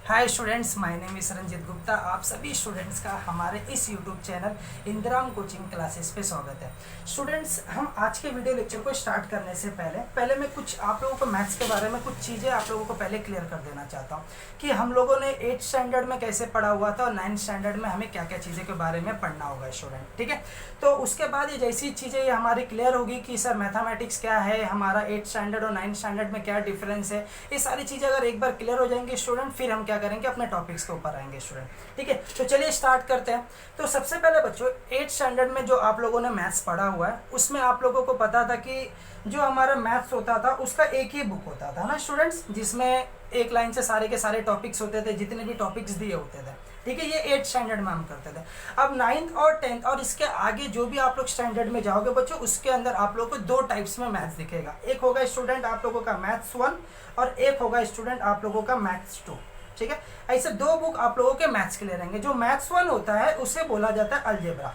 Hi students, my name is Ranjit Gupta. आप सभी students का हमारे इस यूट्यूब चैनल इंदिराम कोचिंग क्लासेस पे स्वागत है। स्टूडेंट्स, हम आज के वीडियो लेक्चर को स्टार्ट करने से पहले मैं कुछ आप लोगों को मैथ्स के बारे में कुछ चीज़ें आप लोगों को पहले क्लियर कर देना चाहता हूँ कि हम लोगों ने 8th स्टैंडर्ड में कैसे पढ़ा हुआ था और 9th स्टैंडर्ड में हमें क्या क्या चीज़ें के बारे में पढ़ना होगा स्टूडेंट। ठीक है, तो उसके बाद ये जैसी चीज़ें ये हमारी क्लियर होगी कि सर मैथमेटिक्स क्या है, हमारा 8th स्टैंडर्ड और 9th स्टैंडर्ड में क्या डिफरेंस है, ये सारी चीज़ें अगर एक बार क्लियर हो जाएंगी स्टूडेंट, फिर हम क्या करेंगे, अपने टॉपिक्स के ऊपर आएंगे स्टूडेंट। ठीक है, तो चलिए स्टार्ट करते हैं। तो सबसे पहले बच्चों, 8th स्टैंडर्ड में जो आप लोगों ने मैथ्स पढ़ा हुआ है उसमें आप लोगों को पता था कि जो हमारा मैथ्स होता था उसका एक ही बुक होता था ना स्टूडेंट्स, जिसमें एक लाइन से सारे के सारे टॉपिक्स होते थे, जितने भी टॉपिक्स दिए होते थे। ठीक है, ये 8th स्टैंडर्ड में हम करते थे। अब 9th और 10th और इसके आगे जो भी आप लोग स्टैंडर्ड में जाओगे बच्चों, उसके अंदर आप लोगों को दो टाइप्स में मैथ्स दिखेगा। एक होगा स्टूडेंट आप लोगों का मैथ्स 1 और एक होगा स्टूडेंट आप लोगों का मैथ्स 2। ठीक है, ऐसे दो बुक आप लोगों के मैथ्स के लिए रहेंगे। जो मैथ्स 1 होता है उसे बोला जाता है अलजेब्रा।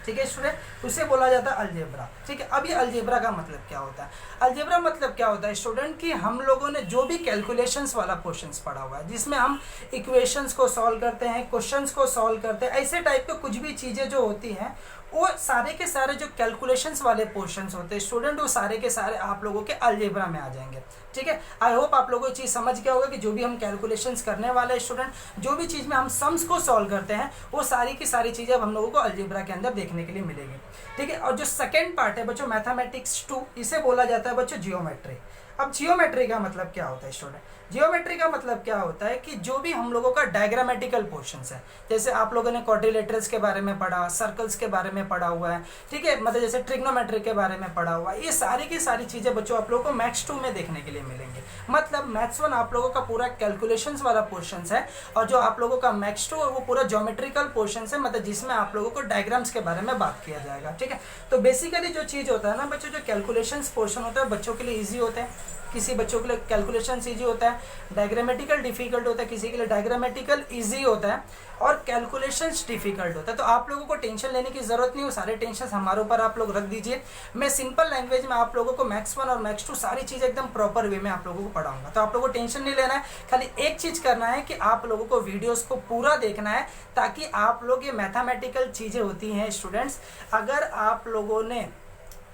ठीक है स्टूडेंट, उसे बोला जाता है अलजेब्रा। ठीक है, अब ये अलजेब्रा का मतलब क्या होता है? अलजेब्रा मतलब क्या होता है स्टूडेंट कि हम लोगों ने जो भी कैलकुलेशंस वाला क्वेश्चंस पढ़ा हुआ है, जिसमें हम इक्वेशंस को सॉल्व करते हैं, क्वेश्चंस को सॉल्व करते हैं, ऐसे टाइप के कुछ भी चीज़ें जो होती हैं, वो सारे के सारे जो कैलकुलेशंस वाले पोर्शंस होते हैं स्टूडेंट, वो सारे के सारे आप लोगों के अलजेब्रा में आ जाएंगे। ठीक है, आई होप आप लोगों को चीज़ समझ गया होगा कि जो भी हम कैलकुलेशंस करने वाले स्टूडेंट, जो भी चीज़ में हम सम्स को सॉल्व करते हैं, वो सारी की सारी चीज़ें अब हम लोगों को अलजेब्रा के अंदर देखने के लिए मिलेगी। ठीक है, और जो सेकेंड पार्ट है बच्चों मैथमेटिक्स 2, इसे बोला जाता है बच्चों जियोमेट्री। अब जियोमेट्री का मतलब क्या होता है स्टूडेंट? जियोमेट्री का मतलब क्या होता है कि जो भी हम लोगों का डायग्रामेटिकल पोर्शंस है, जैसे आप लोगों ने क्वाड्रिलेटरल्स के बारे में पढ़ा, सर्कल्स के बारे में पढ़ा हुआ है, ठीक है, मतलब जैसे ट्रिग्नोमेट्री के बारे में पढ़ा हुआ है, ये सारी की सारी चीज़ें बच्चों आप लोगों को मैथ्स 2 में देखने के लिए मिलेंगे। मतलब मैथ्स 1 आप लोगों का पूरा कैलकुलेशंस वाला पोर्शंस है, और जो आप लोगों का मैथ्स 2 वो पूरा ज्योमेट्रिकल पोर्शंस है, मतलब जिसमें आप लोगों को डायग्राम्स के बारे में बात किया जाएगा। ठीक है, तो बेसिकली जो चीज़ होता है ना बच्चों, जो कैलकुलेशंस पोर्शन होता है बच्चों के लिए ईजी होता है, किसी बच्चों के लिए कैलकुलेशन ईजी होता है, डायग्रामेटिकल डिफिकल्ट होता है, किसी के लिए डायग्रामेटिकल ईजी होता है, और कैलकुलेशंस डिफिकल्ट होता है। तो आप लोगों को टेंशन लेने की जरूरत नहीं हो, सारे टेंशन हमारे ऊपर आप लोग रख दीजिए। मैं सिंपल लैंग्वेज में आप लोगों को मैथ्स 1 और मैथ्स 2 सारी चीज़ें एकदम प्रॉपर वे में आप लोगों को पढ़ाऊंगा। तो आप लोगों को टेंशन नहीं लेना है, खाली एक चीज़ करना है कि आप लोगों को वीडियोज़ को पूरा देखना है, ताकि आप लोग ये मैथमेटिकल चीज़ें होती हैं स्टूडेंट्स, अगर आप लोगों ने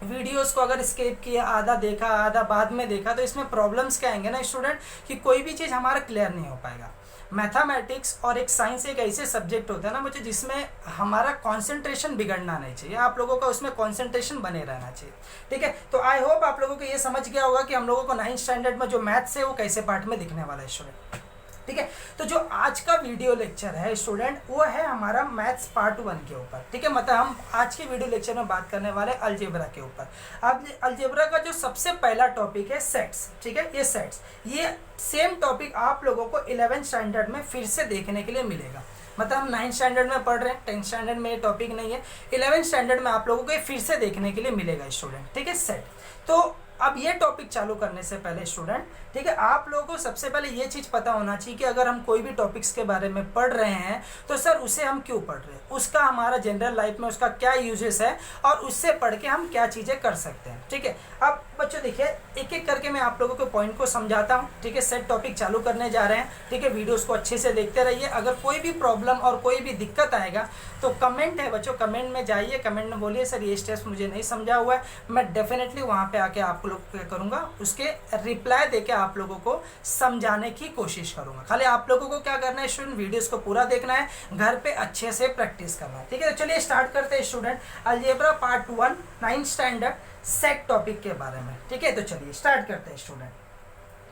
वीडियोस को अगर स्किप किया, आधा देखा आधा बाद में देखा, तो इसमें प्रॉब्लम्स क्या आएंगे ना स्टूडेंट, कि कोई भी चीज़ हमारा क्लियर नहीं हो पाएगा। मैथमेटिक्स और एक साइंस एक ऐसे सब्जेक्ट होता है ना बच्चे, जिसमें हमारा कंसंट्रेशन बिगड़ना नहीं चाहिए, आप लोगों का उसमें कंसंट्रेशन बने रहना चाहिए। ठीक है, तो आई होप आप लोगों को ये समझ गया होगा कि हम लोगों को 9th स्टैंडर्ड में जो मैथ्स है वो कैसे पार्ट में दिखने वाला है स्टूडेंट। ठीक है, तो जो आज का वीडियो लेक्चर है स्टूडेंट, वो है हमारा मैथ्स पार्ट 1 के ऊपर। ठीक है, मतलब हम आज के वीडियो लेक्चर में बात करने वाले अलजेब्रा के ऊपर। अब अलजेब्रा का जो सबसे पहला टॉपिक है सेट्स। ठीक है, ये सेट्स, ये सेम टॉपिक आप लोगों को 11th स्टैंडर्ड में फिर से देखने के लिए मिलेगा। मतलब हम 9th स्टैंडर्ड में पढ़ रहे हैं, 10th स्टैंडर्ड में ये टॉपिक नहीं है, 11th स्टैंडर्ड में आप लोगों को ये फिर से देखने के लिए मिलेगा स्टूडेंट। ठीक है, सेट। तो अब ये टॉपिक चालू करने से पहले स्टूडेंट, ठीक है, आप लोगों को सबसे पहले ये चीज़ पता होना चाहिए कि अगर हम कोई भी टॉपिक्स के बारे में पढ़ रहे हैं तो सर उसे हम क्यों पढ़ रहे हैं, उसका हमारा जनरल लाइफ में उसका क्या यूजेस है, और उससे पढ़ के हम क्या चीज़ें कर सकते हैं। ठीक है, अब बच्चों देखिए, एक एक करके मैं आप लोगों के पॉइंट को समझाता हूँ। ठीक है, सेट टॉपिक चालू करने जा रहे हैं। ठीक है, वीडियोस को अच्छे से देखते रहिए। अगर कोई भी प्रॉब्लम और कोई भी दिक्कत आएगा तो कमेंट है बच्चों, कमेंट में जाइए, कमेंट में बोलिए सर ये स्टेप्स मुझे नहीं समझा हुआ है, मैं डेफिनेटली वहाँ पे आके आप लोग क्या करूँगा, उसके रिप्लाई देके आप लोगों को समझाने की कोशिश करूँगा। खाली आप लोगों को क्या करना है स्टूडेंट, वीडियोस को पूरा देखना है, घर पे अच्छे से प्रैक्टिस करना है। ठीक है, तो चलिए स्टार्ट करते हैं student, algebra part 1 9th standard set topic के बारे में। ठीक है, तो चलिए स्टार्ट करते हैं स्टूडेंट।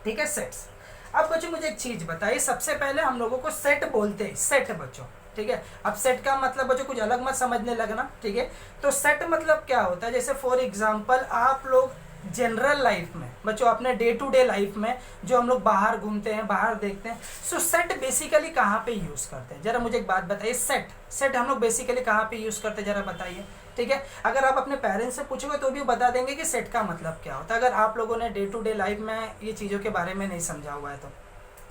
ठीक है, सेट्स। अब बच्चों मुझे एक चीज़ बताइए, सबसे पहले हम लोगों को सेट बोलते हैं, सेट बच्चों। ठीक है, अब सेट का मतलब बच्चों कुछ अलग मत समझने लगना। ठीक है, तो सेट मतलब क्या होता है, जैसे फॉर एग्जांपल आप लोग जनरल लाइफ में बच्चों, अपने डे टू डे लाइफ में जो हम लोग बाहर घूमते हैं, बाहर देखते हैं, सो सेट बेसिकली कहाँ पे यूज़ करते हैं, जरा मुझे एक बात बताइए, सेट सेट हम लोग बेसिकली कहाँ पे यूज़ करते हैं, जरा बताइए। ठीक है, अगर आप अपने पेरेंट्स से पूछोगे तो भी बता देंगे कि सेट का मतलब क्या होता है, अगर आप लोगों ने डे टू डे लाइफ में ये चीज़ों के बारे में नहीं समझा हुआ है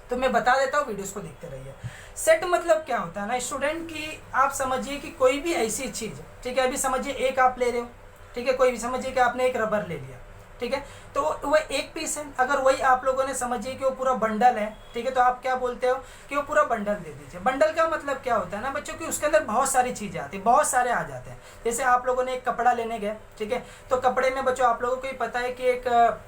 तो मैं बता देता हूँ, वीडियोस को देखते रहिए। सेट मतलब क्या होता है ना स्टूडेंट, कि आप समझिए कि कोई भी ऐसी चीज़, ठीक है, अभी समझिए एक आप ले रहे हो, ठीक है, कोई भी समझिए कि आपने एक रबर ले लिया, ठीक है। तो वो एक पीस है, अगर वही आप लोगों ने समझिए कि वो पूरा बंडल है, ठीक है, तो आप क्या बोलते हो कि वो पूरा बंडल दे दीजिए। बंडल का मतलब क्या होता है ना बच्चों की उसके अंदर बहुत सारी चीज़ें आती है, बहुत सारे आ जाते हैं। जैसे आप लोगों ने एक कपड़ा लेने गए, ठीक है, तो कपड़े में बच्चों आप लोगों को ही पता है कि एक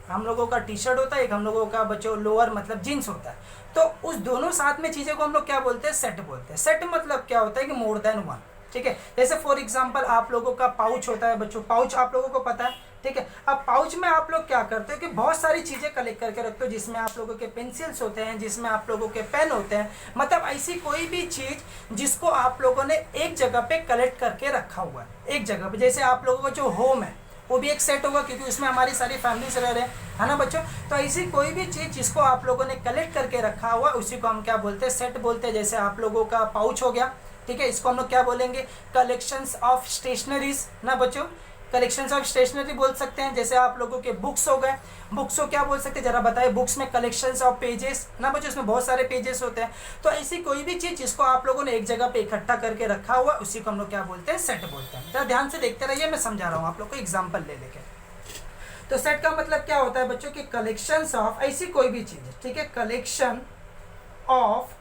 हम लोगों का टी शर्ट होता है, एक हम लोगों का बच्चों लोअर मतलब जीन्स होता है। तो उस दोनों साथ में चीज़ें को हम लोग क्या बोलते हैं, सेट बोलते हैं। सेट मतलब क्या होता है कि मोर देन वन, ठीक है। जैसे फॉर एग्जांपल आप लोगों का पाउच होता है बच्चों, पाउच आप लोगों को पता है, ठीक है। अब पाउच में आप लोग क्या करते हो कि बहुत सारी चीज़ें कलेक्ट करके रखते हो, जिसमें आप लोगों के पेंसिल्स होते हैं, जिसमें आप लोगों के पेन होते हैं, मतलब ऐसी कोई भी चीज़ जिसको आप लोगों ने एक जगह पे कलेक्ट करके रखा हुआ है, एक जगह पे। जैसे आप लोगों का जो होम है वो भी एक सेट होगा, क्योंकि उसमें हमारी सारी फैमिलीज रह रहे हैं, है ना बच्चों। तो ऐसी कोई भी चीज़ जिसको आप लोगों ने कलेक्ट करके रखा हुआ उसी को हम क्या बोलते हैं, सेट बोलते हैं। जैसे आप लोगों का पाउच हो गया, ठीक है, इसको हम लोग क्या बोलेंगे, कलेक्शंस ऑफ स्टेशनरीज ना बच्चों, कलेक्शंस ऑफ स्टेशनरी बोल सकते हैं। जैसे आप लोगों के बुक्स हो गए, बुक्स को क्या बोल सकते हैं जरा बताइए। बुक्स में कलेक्शंस ऑफ पेजेस ना बच्चों, उसमें बहुत सारे पेजेस होते हैं। तो ऐसी कोई भी चीज़ जिसको आप लोगों ने एक जगह पे इकट्ठा करके रखा हुआ उसी को हम लोग क्या बोलते हैं, सेट बोलते हैं। जरा ध्यान से देखते रहिए, मैं समझा रहा हूँ आप लोग को एग्जाम्पल ले लेके। तो सेट का मतलब क्या होता है बच्चों की कलेक्शंस ऑफ ऐसी कोई भी चीज़, ठीक है, कलेक्शन ऑफ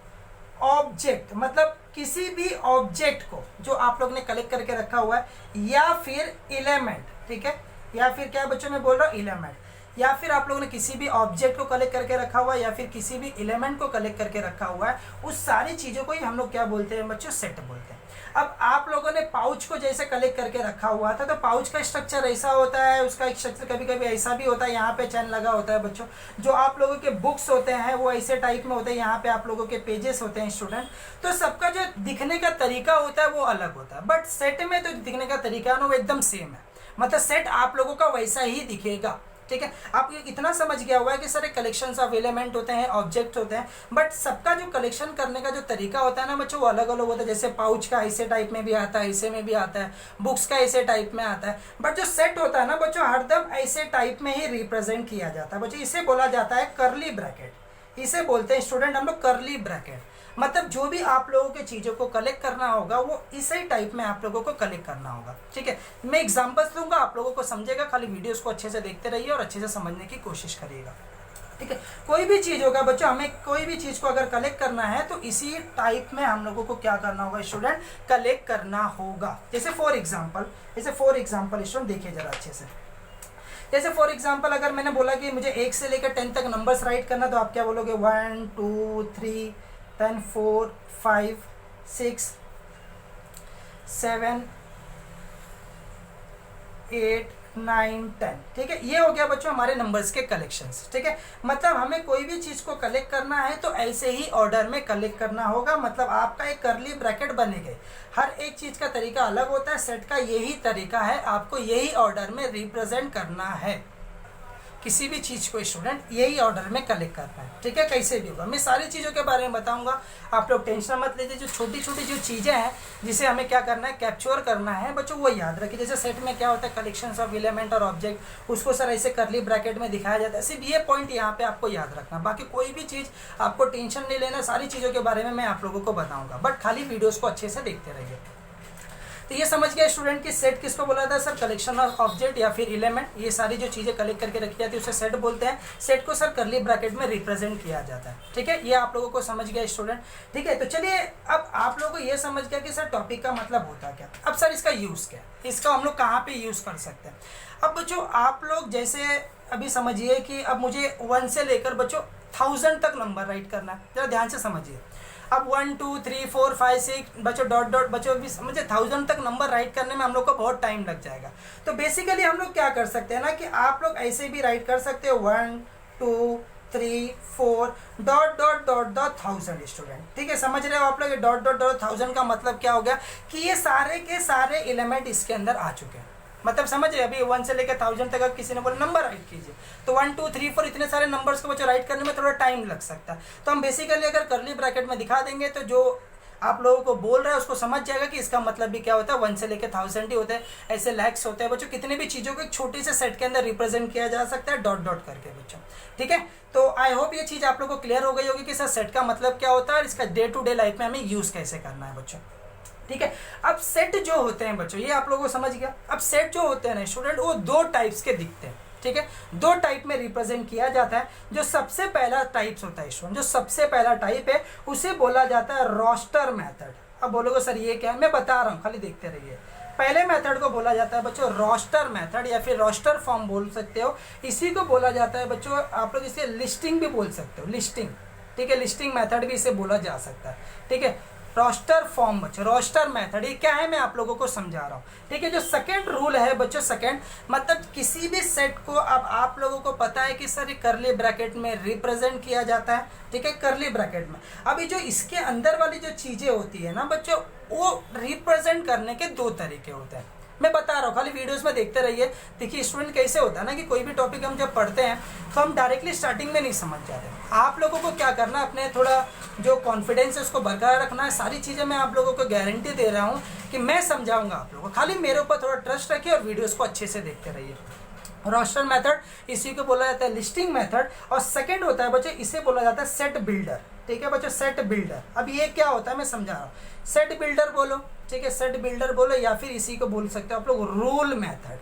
ऑब्जेक्ट, मतलब किसी भी ऑब्जेक्ट को जो आप लोग ने कलेक्ट करके रखा हुआ है, या फिर एलिमेंट, ठीक है, या फिर क्या बच्चों मैं बोल रहा हूँ एलिमेंट, या फिर आप लोगों ने किसी भी ऑब्जेक्ट को कलेक्ट करके रखा हुआ है या फिर किसी भी एलिमेंट को कलेक्ट करके रखा हुआ है, उस सारी चीज़ों को ही हम लोग क्या बोलते हैं बच्चों, सेट बोलते हैं। अब आप लोगों ने पाउच को जैसे कलेक्ट करके रखा हुआ था, तो पाउच का स्ट्रक्चर ऐसा होता है, उसका एक स्ट्रक्चर कभी कभी ऐसा भी होता है, यहाँ पे चैन लगा होता है बच्चों। जो आप लोगों के बुक्स होते हैं वो ऐसे टाइप में होते हैं, यहाँ पे आप लोगों के पेजेस होते हैं स्टूडेंट। तो सबका जो दिखने का तरीका होता है वो अलग होता है, बट सेट में तो दिखने का तरीका है ना वो एकदम सेम है, मतलब सेट आप लोगों का वैसा ही दिखेगा, ठीक है। आप इतना समझ गया हुआ है कि सारे कलेक्शंस ऑफ एलिमेंट होते हैं, ऑब्जेक्ट होते हैं, बट सबका जो कलेक्शन करने का जो तरीका होता है ना बच्चों वो अलग अलग होता है। जैसे पाउच का ऐसे टाइप में भी आता है, ऐसे में भी आता है, बुक्स का ऐसे टाइप में आता है, बट जो सेट होता है ना बच्चों हरदम ऐसे टाइप में ही रिप्रेजेंट किया जाता है बच्चों। इसे बोला जाता है करली ब्रैकेट, इसे बोलते हैं स्टूडेंट हम लोग करली ब्रैकेट। मतलब जो भी आप लोगों के चीज़ों को कलेक्ट करना होगा वो इसी टाइप में आप लोगों को कलेक्ट करना होगा, ठीक है। मैं एग्जांपल्स दूंगा, आप लोगों को समझेगा, खाली वीडियोस को अच्छे से देखते रहिए और अच्छे से समझने की कोशिश करिएगा, ठीक है। कोई भी चीज़ होगा बच्चों, हमें कोई भी चीज़ को अगर कलेक्ट करना है तो इसी टाइप में हम लोगों को क्या करना होगा स्टूडेंट, कलेक्ट करना होगा। जैसे फॉर एग्जाम्पल स्टूडेंट देखिए जरा अच्छे से। जैसे फॉर एग्जाम्पल अगर मैंने बोला कि मुझे 1 से लेकर 10 तक नंबर्स राइट करना, तो आप क्या बोलोगे, 1 2 3 10 4 5 6 7 8 9 10, ठीक है। ये हो गया बच्चों हमारे नंबर्स के कलेक्शंस, ठीक है। मतलब हमें कोई भी चीज़ को कलेक्ट करना है तो ऐसे ही ऑर्डर में कलेक्ट करना होगा, मतलब आपका एक करली ब्रैकेट बनेगा। हर एक चीज़ का तरीका अलग होता है, सेट का यही तरीका है, आपको यही ऑर्डर में रिप्रेजेंट करना है किसी भी चीज़ को स्टूडेंट, यही ऑर्डर में कलेक्ट करना है, ठीक है। कैसे भी होगा मैं सारी चीज़ों के बारे में बताऊंगा, आप लोग टेंशन मत लीजिए। जो छोटी छोटी जो चीज़ें हैं जिसे हमें क्या करना है, कैप्चर करना है बच्चों, वो याद रखिए। जैसे सेट में क्या होता है, कलेक्शंस ऑफ एलिमेंट और ऑब्जेक्ट, उसको सर ऐसे करली ब्रैकेट में दिखाया जाता है। सिर्फ ये पॉइंट यहाँ पे आपको याद रखना, बाकी कोई भी चीज़ आपको टेंशन नहीं लेना, सारी चीज़ों के बारे में मैं आप लोगों को बताऊँगा, बट खाली वीडियोज़ को अच्छे से देखते रहिए। तो ये समझ गया स्टूडेंट कि सेट किसको बोला जाता है सर, कलेक्शन ऑफ ऑब्जेक्ट या फिर एलिमेंट, ये सारी जो चीज़ें कलेक्ट करके रखी जाती है उसे सेट बोलते हैं। सेट को सर करली ब्रैकेट में रिप्रेजेंट किया जाता है, ठीक है। ये आप लोगों को समझ गया स्टूडेंट, ठीक है। तो चलिए अब आप लोगों को ये समझ गया कि सर टॉपिक का मतलब होता क्या। अब सर इसका यूज़ क्या है, इसका हम लोग कहाँ पे यूज़ कर सकते हैं। अब बच्चों आप लोग जैसे अभी समझिए कि अब मुझे 1 से लेकर बच्चों 1000 तक नंबर राइट करना है, जरा ध्यान से समझिए। अब 1 2 3 4 5 6 बच्चों डॉट डॉट बच्चों भी समझे, 1000 तक नंबर राइट करने में हम लोग को बहुत टाइम लग जाएगा। तो बेसिकली हम लोग क्या कर सकते हैं ना कि आप लोग ऐसे भी राइट कर सकते हो 1 2 3 4 dot dot dot dot 1000 student, ठीक है। समझ रहे हो आप लोग, डॉट डॉट डॉट 1000 का मतलब क्या हो गया कि ये सारे के सारे एलिमेंट इसके अंदर आ चुके हैं। मतलब समझ रहे, अभी 1 से लेकर 1000 तक किसी ने बोला नंबर राइट कीजिए, तो 1 2 3 4 इतने सारे नंबर्स को बच्चों राइट करने में थोड़ा टाइम लग सकता है। तो हम बेसिकली अगर करली ब्रैकेट में दिखा देंगे तो जो आप लोगों को बोल रहा है उसको समझ जाएगा कि इसका मतलब भी क्या होता है, 1 से लेकर 1000 ही होते हैं, ऐसे लैक्स होते हैं बच्चों। कितने भी चीज़ों को एक छोटे से सेट के अंदर रिप्रेजेंट किया जा सकता है डॉट डॉट करके बच्चों, ठीक है। तो आई होप ये चीज़ आप लोग को क्लियर हो गई होगी कि सर सेट का मतलब क्या होता है और इसका डे टू डे लाइफ में हमें यूज़ कैसे करना है बच्चों, ठीक है। अब सेट जो होते हैं बच्चों, ये आप लोगों को समझ गया। अब सेट जो होते हैं ना स्टूडेंट, वो 2 टाइप्स के दिखते हैं, ठीक है, दो टाइप में रिप्रेजेंट किया जाता है। जो सबसे पहला टाइप्स होता है स्टूडेंट, जो सबसे पहला टाइप है उसे बोला जाता है रोस्टर मेथड। अब बोलोगे सर ये क्या है, मैं बता रहा हूँ, खाली देखते रहिए। पहले मेथड को बोला जाता है बच्चों रोस्टर मेथड या फिर रोस्टर फॉर्म बोल सकते हो। इसी को बोला जाता है बच्चों, आप लोग इसे लिस्टिंग भी बोल सकते हो, लिस्टिंग, ठीक है, लिस्टिंग मेथड भी इसे बोला जा सकता है, ठीक है। रोस्टर फॉर्म बच्चों, रोस्टर मेथड ये क्या है मैं आप लोगों को समझा रहा हूँ, ठीक है। जो सेकंड रूल है बच्चों, सेकंड मतलब किसी भी सेट को, अब आप लोगों को पता है कि सर ये करली ब्रैकेट में रिप्रेजेंट किया जाता है, ठीक है, करली ब्रैकेट में। अभी जो इसके अंदर वाली जो चीज़ें होती है ना बच्चों, वो रिप्रेजेंट करने के दो तरीके होते हैं। मैं बता रहा हूँ, खाली वीडियोस में देखते रहिए। देखिए स्टूडेंट कैसे होता है ना कि कोई भी टॉपिक हम जब पढ़ते हैं तो हम डायरेक्टली स्टार्टिंग में नहीं समझ जाते। आप लोगों को क्या करना है, अपने थोड़ा जो कॉन्फिडेंस है उसको बरकरार रखना है। सारी चीज़ें मैं आप लोगों को गारंटी दे रहा हूँ कि मैं समझाऊंगा आप लोगों को, खाली मेरे ऊपर थोड़ा ट्रस्ट रखिए और वीडियोज़ को अच्छे से देखते रहिए। रोस्टर मेथड इसी को बोला जाता है लिस्टिंग मेथड, और सेकंड होता है बच्चों इसे बोला जाता है सेट बिल्डर, ठीक है बच्चों, सेट बिल्डर। अब ये क्या होता है मैं समझा रहा हूँ। सेट बिल्डर बोलो, ठीक है, सेट बिल्डर बोलो, या फिर इसी को बोल सकते हो आप लोग रूल मेथड,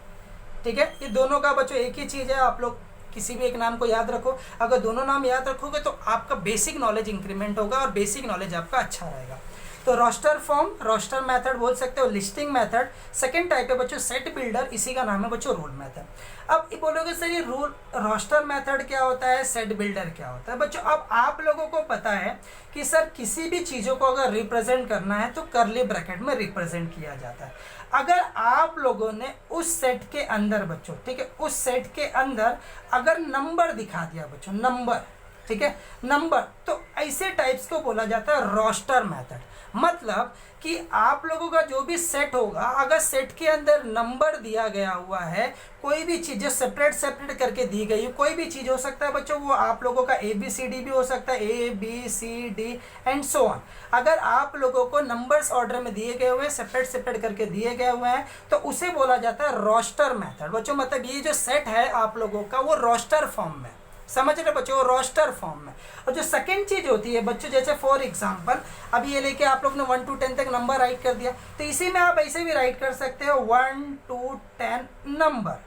ठीक है। ये दोनों का बच्चों एक ही चीज़ है, आप लोग किसी भी एक नाम को याद रखो। अगर दोनों नाम याद रखोगे तो आपका बेसिक नॉलेज इंक्रीमेंट होगा और बेसिक नॉलेज आपका अच्छा रहेगा। तो रोस्टर फॉर्म, रोस्टर मेथड बोल सकते हो, लिस्टिंग मेथड। सेकंड टाइप है बच्चों सेट बिल्डर, इसी का नाम है बच्चों रूल मेथड। अब ये बोलोगे सर ये रूल रोस्टर मेथड क्या होता है, सेट बिल्डर क्या होता है बच्चों। अब आप लोगों को पता है कि सर किसी भी चीज़ों को अगर रिप्रेजेंट करना है तो करली ब्रैकेट में रिप्रेजेंट किया जाता है। अगर आप लोगों ने उस सेट के अंदर बच्चों, ठीक है, उस सेट के अंदर अगर नंबर दिखा दिया बच्चों, नंबर, ठीक है, नंबर, तो ऐसे टाइप्स को बोला जाता है रोस्टर मेथड। मतलब कि आप लोगों का जो भी सेट होगा, अगर सेट के अंदर नंबर दिया गया हुआ है, कोई भी चीज़ जो सेपरेट सेपरेट करके दी गई, कोई भी चीज़ हो सकता है बच्चों, वो आप लोगों का ABCD भी हो सकता है, ABCD एंड सो ऑन। अगर आप लोगों को नंबर्स ऑर्डर में दिए गए हुए हैं, सेपरेट सेपरेट करके दिए गए हुए हैं, तो उसे बोला जाता है रोस्टर मेथड बच्चों। मतलब ये जो सेट है आप लोगों का वो रोस्टर फॉर्म में, समझ रहे बच्चों, रोस्टर फॉर्म में। और जो सेकंड चीज होती है बच्चों, जैसे फॉर एग्जांपल अब ये लेके आप लोग ने 1 to 10 तक नंबर राइट कर दिया, तो इसी में आप ऐसे भी राइट कर सकते हो 1 to 10 नंबर,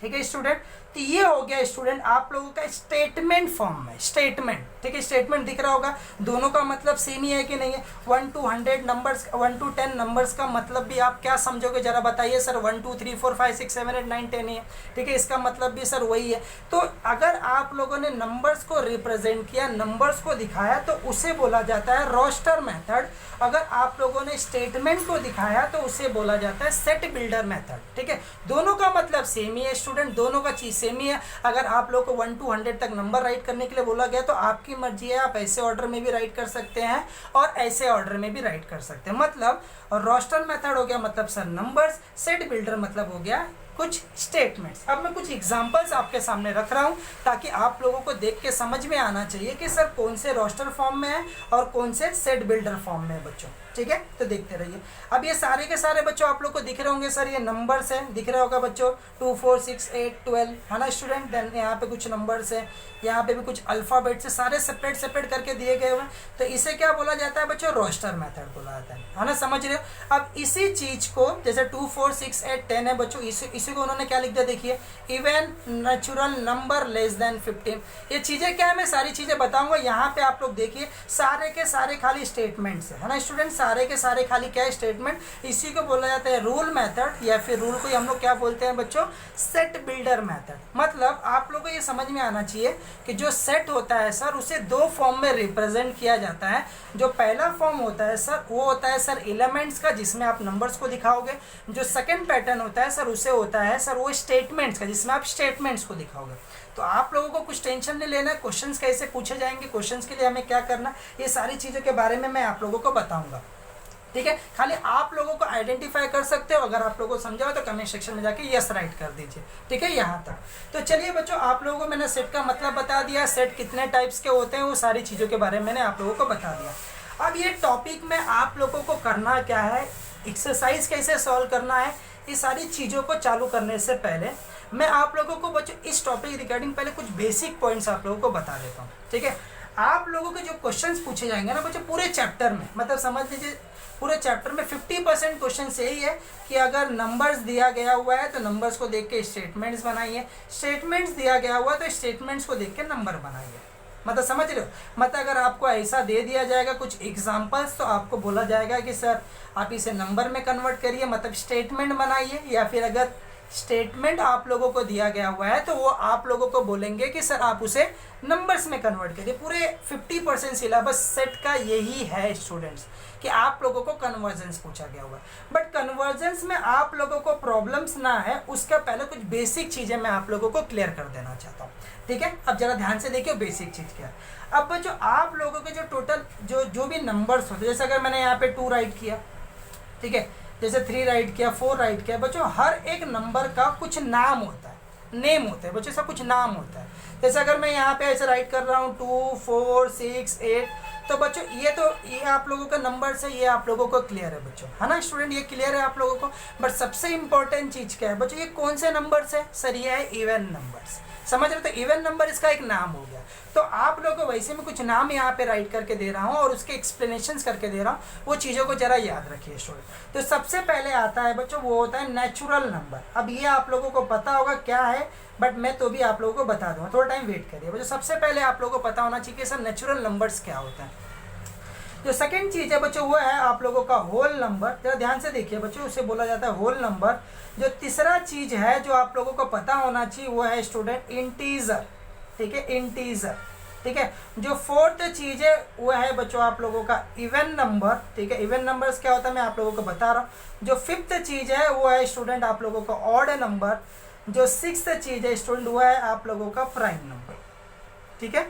ठीक है स्टूडेंट। तो ये हो गया स्टूडेंट आप लोगों का स्टेटमेंट फॉर्म में, स्टेटमेंट, ठीक है, स्टेटमेंट दिख रहा होगा। दोनों का मतलब सेम ही है कि नहीं है। 1 to 100 नंबर्स, 1 to 10 नंबर्स का मतलब भी आप क्या समझोगे जरा बताइए सर। 1 2 3 4 5 6 7 8 9 10 ही है, ठीक है, इसका मतलब भी सर वही है। तो अगर आप लोगों ने नंबर्स को रिप्रेजेंट किया, नंबर्स को दिखाया, तो उसे बोला जाता है रोस्टर मेथड। अगर आप लोगों ने स्टेटमेंट को दिखाया तो उसे बोला जाता है सेट बिल्डर मेथड, ठीक है। दोनों का मतलब सेम ही है स्टूडेंट, दोनों का चीज सेम ही है। अगर आप लोग को 1 to 100 तक नंबर राइट करने के लिए बोला गया तो आपकी मर्जी है, आप ऐसे ऑर्डर में भी राइट कर सकते हैं और ऐसे ऑर्डर में भी राइट कर सकते हैं। मतलब और रोस्टर मेथड हो गया मतलब सर नंबर्स, सेट बिल्डर मतलब हो गया कुछ स्टेटमेंट्स। अब मैं कुछ एग्जांपल्स आपके सामने रख रहा हूं ताकि आप लोगों को देख के समझ में आना चाहिए कि सर कौन से रोस्टर फॉर्म में है और कौन से सेट बिल्डर फॉर्म में है बच्चों, ठीक है। तो देखते रहिए। अब ये सारे के सारे बच्चों आप लोग को दिख रहे होंगे सर, ये नंबर्स हैं, दिख रहा होगा बच्चों 2 4 6 8 12 है ना स्टूडेंट। देन यहाँ पे कुछ नंबर्स है, यहाँ पे भी कुछ अल्फाबेट्स है, सारे सेपरेट सेपरेट करके दिए गए हुए। तो इसे क्या बोला जाता है बच्चों, रोस्टर मेथड बोला जाता है ना, समझ रहे हो। अब इसी चीज को जैसे 2 4 6 8 10 है बच्चों, इसी को उन्होंने क्या लिख दिया देखिए, even natural number less than 15। ये चीजें क्या है मैं सारी चीजें बताऊंगा। यहाँ पे आप लोग देखिए सारे के सारे खाली स्टेटमेंट्स है ना स्टूडेंट, सारे के सारे खाली क्या है स्टेटमेंट। इसी को बोला जाता है रूल मेथड, या फिर रूल को हम लोग क्या बोलते हैं बच्चों, सेट बिल्डर मेथड। मतलब आप लोगों को ये समझ में आना चाहिए कि जो सेट होता है सर उसे दो फॉर्म में रिप्रेजेंट किया जाता है। जो पहला फॉर्म होता है सर वो होता है सर एलिमेंट्स का, जिसमें आप नंबर्स को दिखाओगे। जो सेकंड पैटर्न होता है सर उसे होता है सर वो स्टेटमेंट्स का, जिसमें आप स्टेटमेंट्स को दिखाओगे। तो आप लोगों को कुछ टेंशन नहीं लेना, क्वेश्चंस कैसे पूछे जाएंगे, क्वेश्चंस के लिए हमें क्या करना, ये सारी चीज़ों के बारे में मैं आप लोगों को बताऊंगा, ठीक है। खाली आप लोगों को आइडेंटिफाई कर सकते हो। अगर आप लोगों को समझा हो तो कमेंट सेक्शन में जाके यस राइट कर दीजिए, ठीक है, यहाँ तक। तो चलिए बच्चों आप लोगों को मैंने सेट का मतलब बता दिया, सेट कितने टाइप्स के होते हैं वो सारी चीज़ों के बारे में मैंने आप लोगों को बता दिया। अब ये टॉपिक में आप लोगों को करना क्या है, एक्सरसाइज कैसे सॉल्व करना है, ये सारी चीज़ों को चालू करने से पहले मैं आप लोगों को बच्चों इस टॉपिक रिगार्डिंग पहले कुछ बेसिक पॉइंट्स आप लोगों को बता देता हूँ, ठीक है। आप लोगों के जो क्वेश्चंस पूछे जाएंगे ना बच्चों पूरे चैप्टर में, मतलब समझ लीजिए पूरे चैप्टर में 50% क्वेश्चन यही है कि अगर नंबर्स दिया गया हुआ है तो नंबर्स को देख के स्टेटमेंट्स बनाइए, स्टेटमेंट्स दिया गया हुआ है तो स्टेटमेंट्स को देख के नंबर बनाइए। मतलब समझ रहे हो, मतलब अगर आपको ऐसा दे दिया जाएगा कुछ एग्जांपल्स तो आपको बोला जाएगा कि सर आप इसे नंबर में कन्वर्ट करिए, मतलब स्टेटमेंट बनाइए, या फिर अगर स्टेटमेंट आप लोगों को दिया गया हुआ है तो वो आप लोगों को बोलेंगे कि सर आप उसे नंबर्स में कन्वर्ट करिए। पूरे 50% सिलेबस सेट का यही है स्टूडेंट्स कि आप लोगों को कन्वर्जेंस पूछा गया हुआ है। बट कन्वर्जेंस में आप लोगों को प्रॉब्लम्स ना है उसका पहले कुछ बेसिक चीज़ें मैं आप लोगों को क्लियर कर देना चाहता हूँ, ठीक है। अब जरा ध्यान से देखिए बेसिक चीज़ क्या है। अब जो आप लोगों के जो टोटल जो भी नंबर्स होते हैं, जैसे अगर मैंने यहाँ पे 2 राइट किया, ठीक है, जैसे 3 राइट किया, 4 राइट किया, बच्चों हर एक नंबर का कुछ नाम होता है, नेम होता है बच्चों, सब कुछ नाम होता है। जैसे अगर मैं यहाँ पे ऐसे राइट कर रहा हूँ 2, 4, 6, 8, तो बच्चों ये आप लोगों का नंबर से ये आप लोगों को क्लियर है बच्चों, है ना स्टूडेंट, ये क्लियर है आप लोगों को। बट सबसे इंपॉर्टेंट चीज़ क्या है बच्चों, ये कौन से नंबर्स है सर, ये है इवन नंबर्स, समझ रहे हो। तो इवन नंबर इसका एक नाम हो गया। तो आप लोगों को वैसे में कुछ नाम यहाँ पे राइट करके दे रहा हूँ और उसके एक्सप्लेनेशंस करके दे रहा हूँ, वो चीज़ों को जरा याद रखिए स्टूडेंट। तो सबसे पहले आता है बच्चों वो होता है नेचुरल नंबर। अब ये आप लोगों को पता होगा क्या है, बट मैं तो भी आप लोगों को बता दूंगा, थोड़ा टाइम वेट करिए बच्चों। सबसे पहले आप लोगों को पता होना चाहिए कि सर नेचुरल नंबर्स क्या होता है। जो सेकंड चीज़ है बच्चों वो है आप लोगों का होल नंबर। जरा ध्यान से देखिए बच्चों, उसे बोला जाता है होल नंबर। जो तीसरा चीज़ है जो आप लोगों को पता होना चाहिए वो है स्टूडेंट इंटीजर, ठीक है, इंटीजर, ठीक है। जो फोर्थ चीज़ है वो है बच्चों आप लोगों का इवन नंबर, ठीक है। इवन नंबर्स क्या होता है मैं आप लोगों को बता रहा हूँ। जो फिफ्थ चीज़ है वो है स्टूडेंट आप लोगों का ऑड नंबर। जो सिक्स्थ चीज़ है स्टूडेंट वो है आप लोगों का प्राइम नंबर, ठीक है।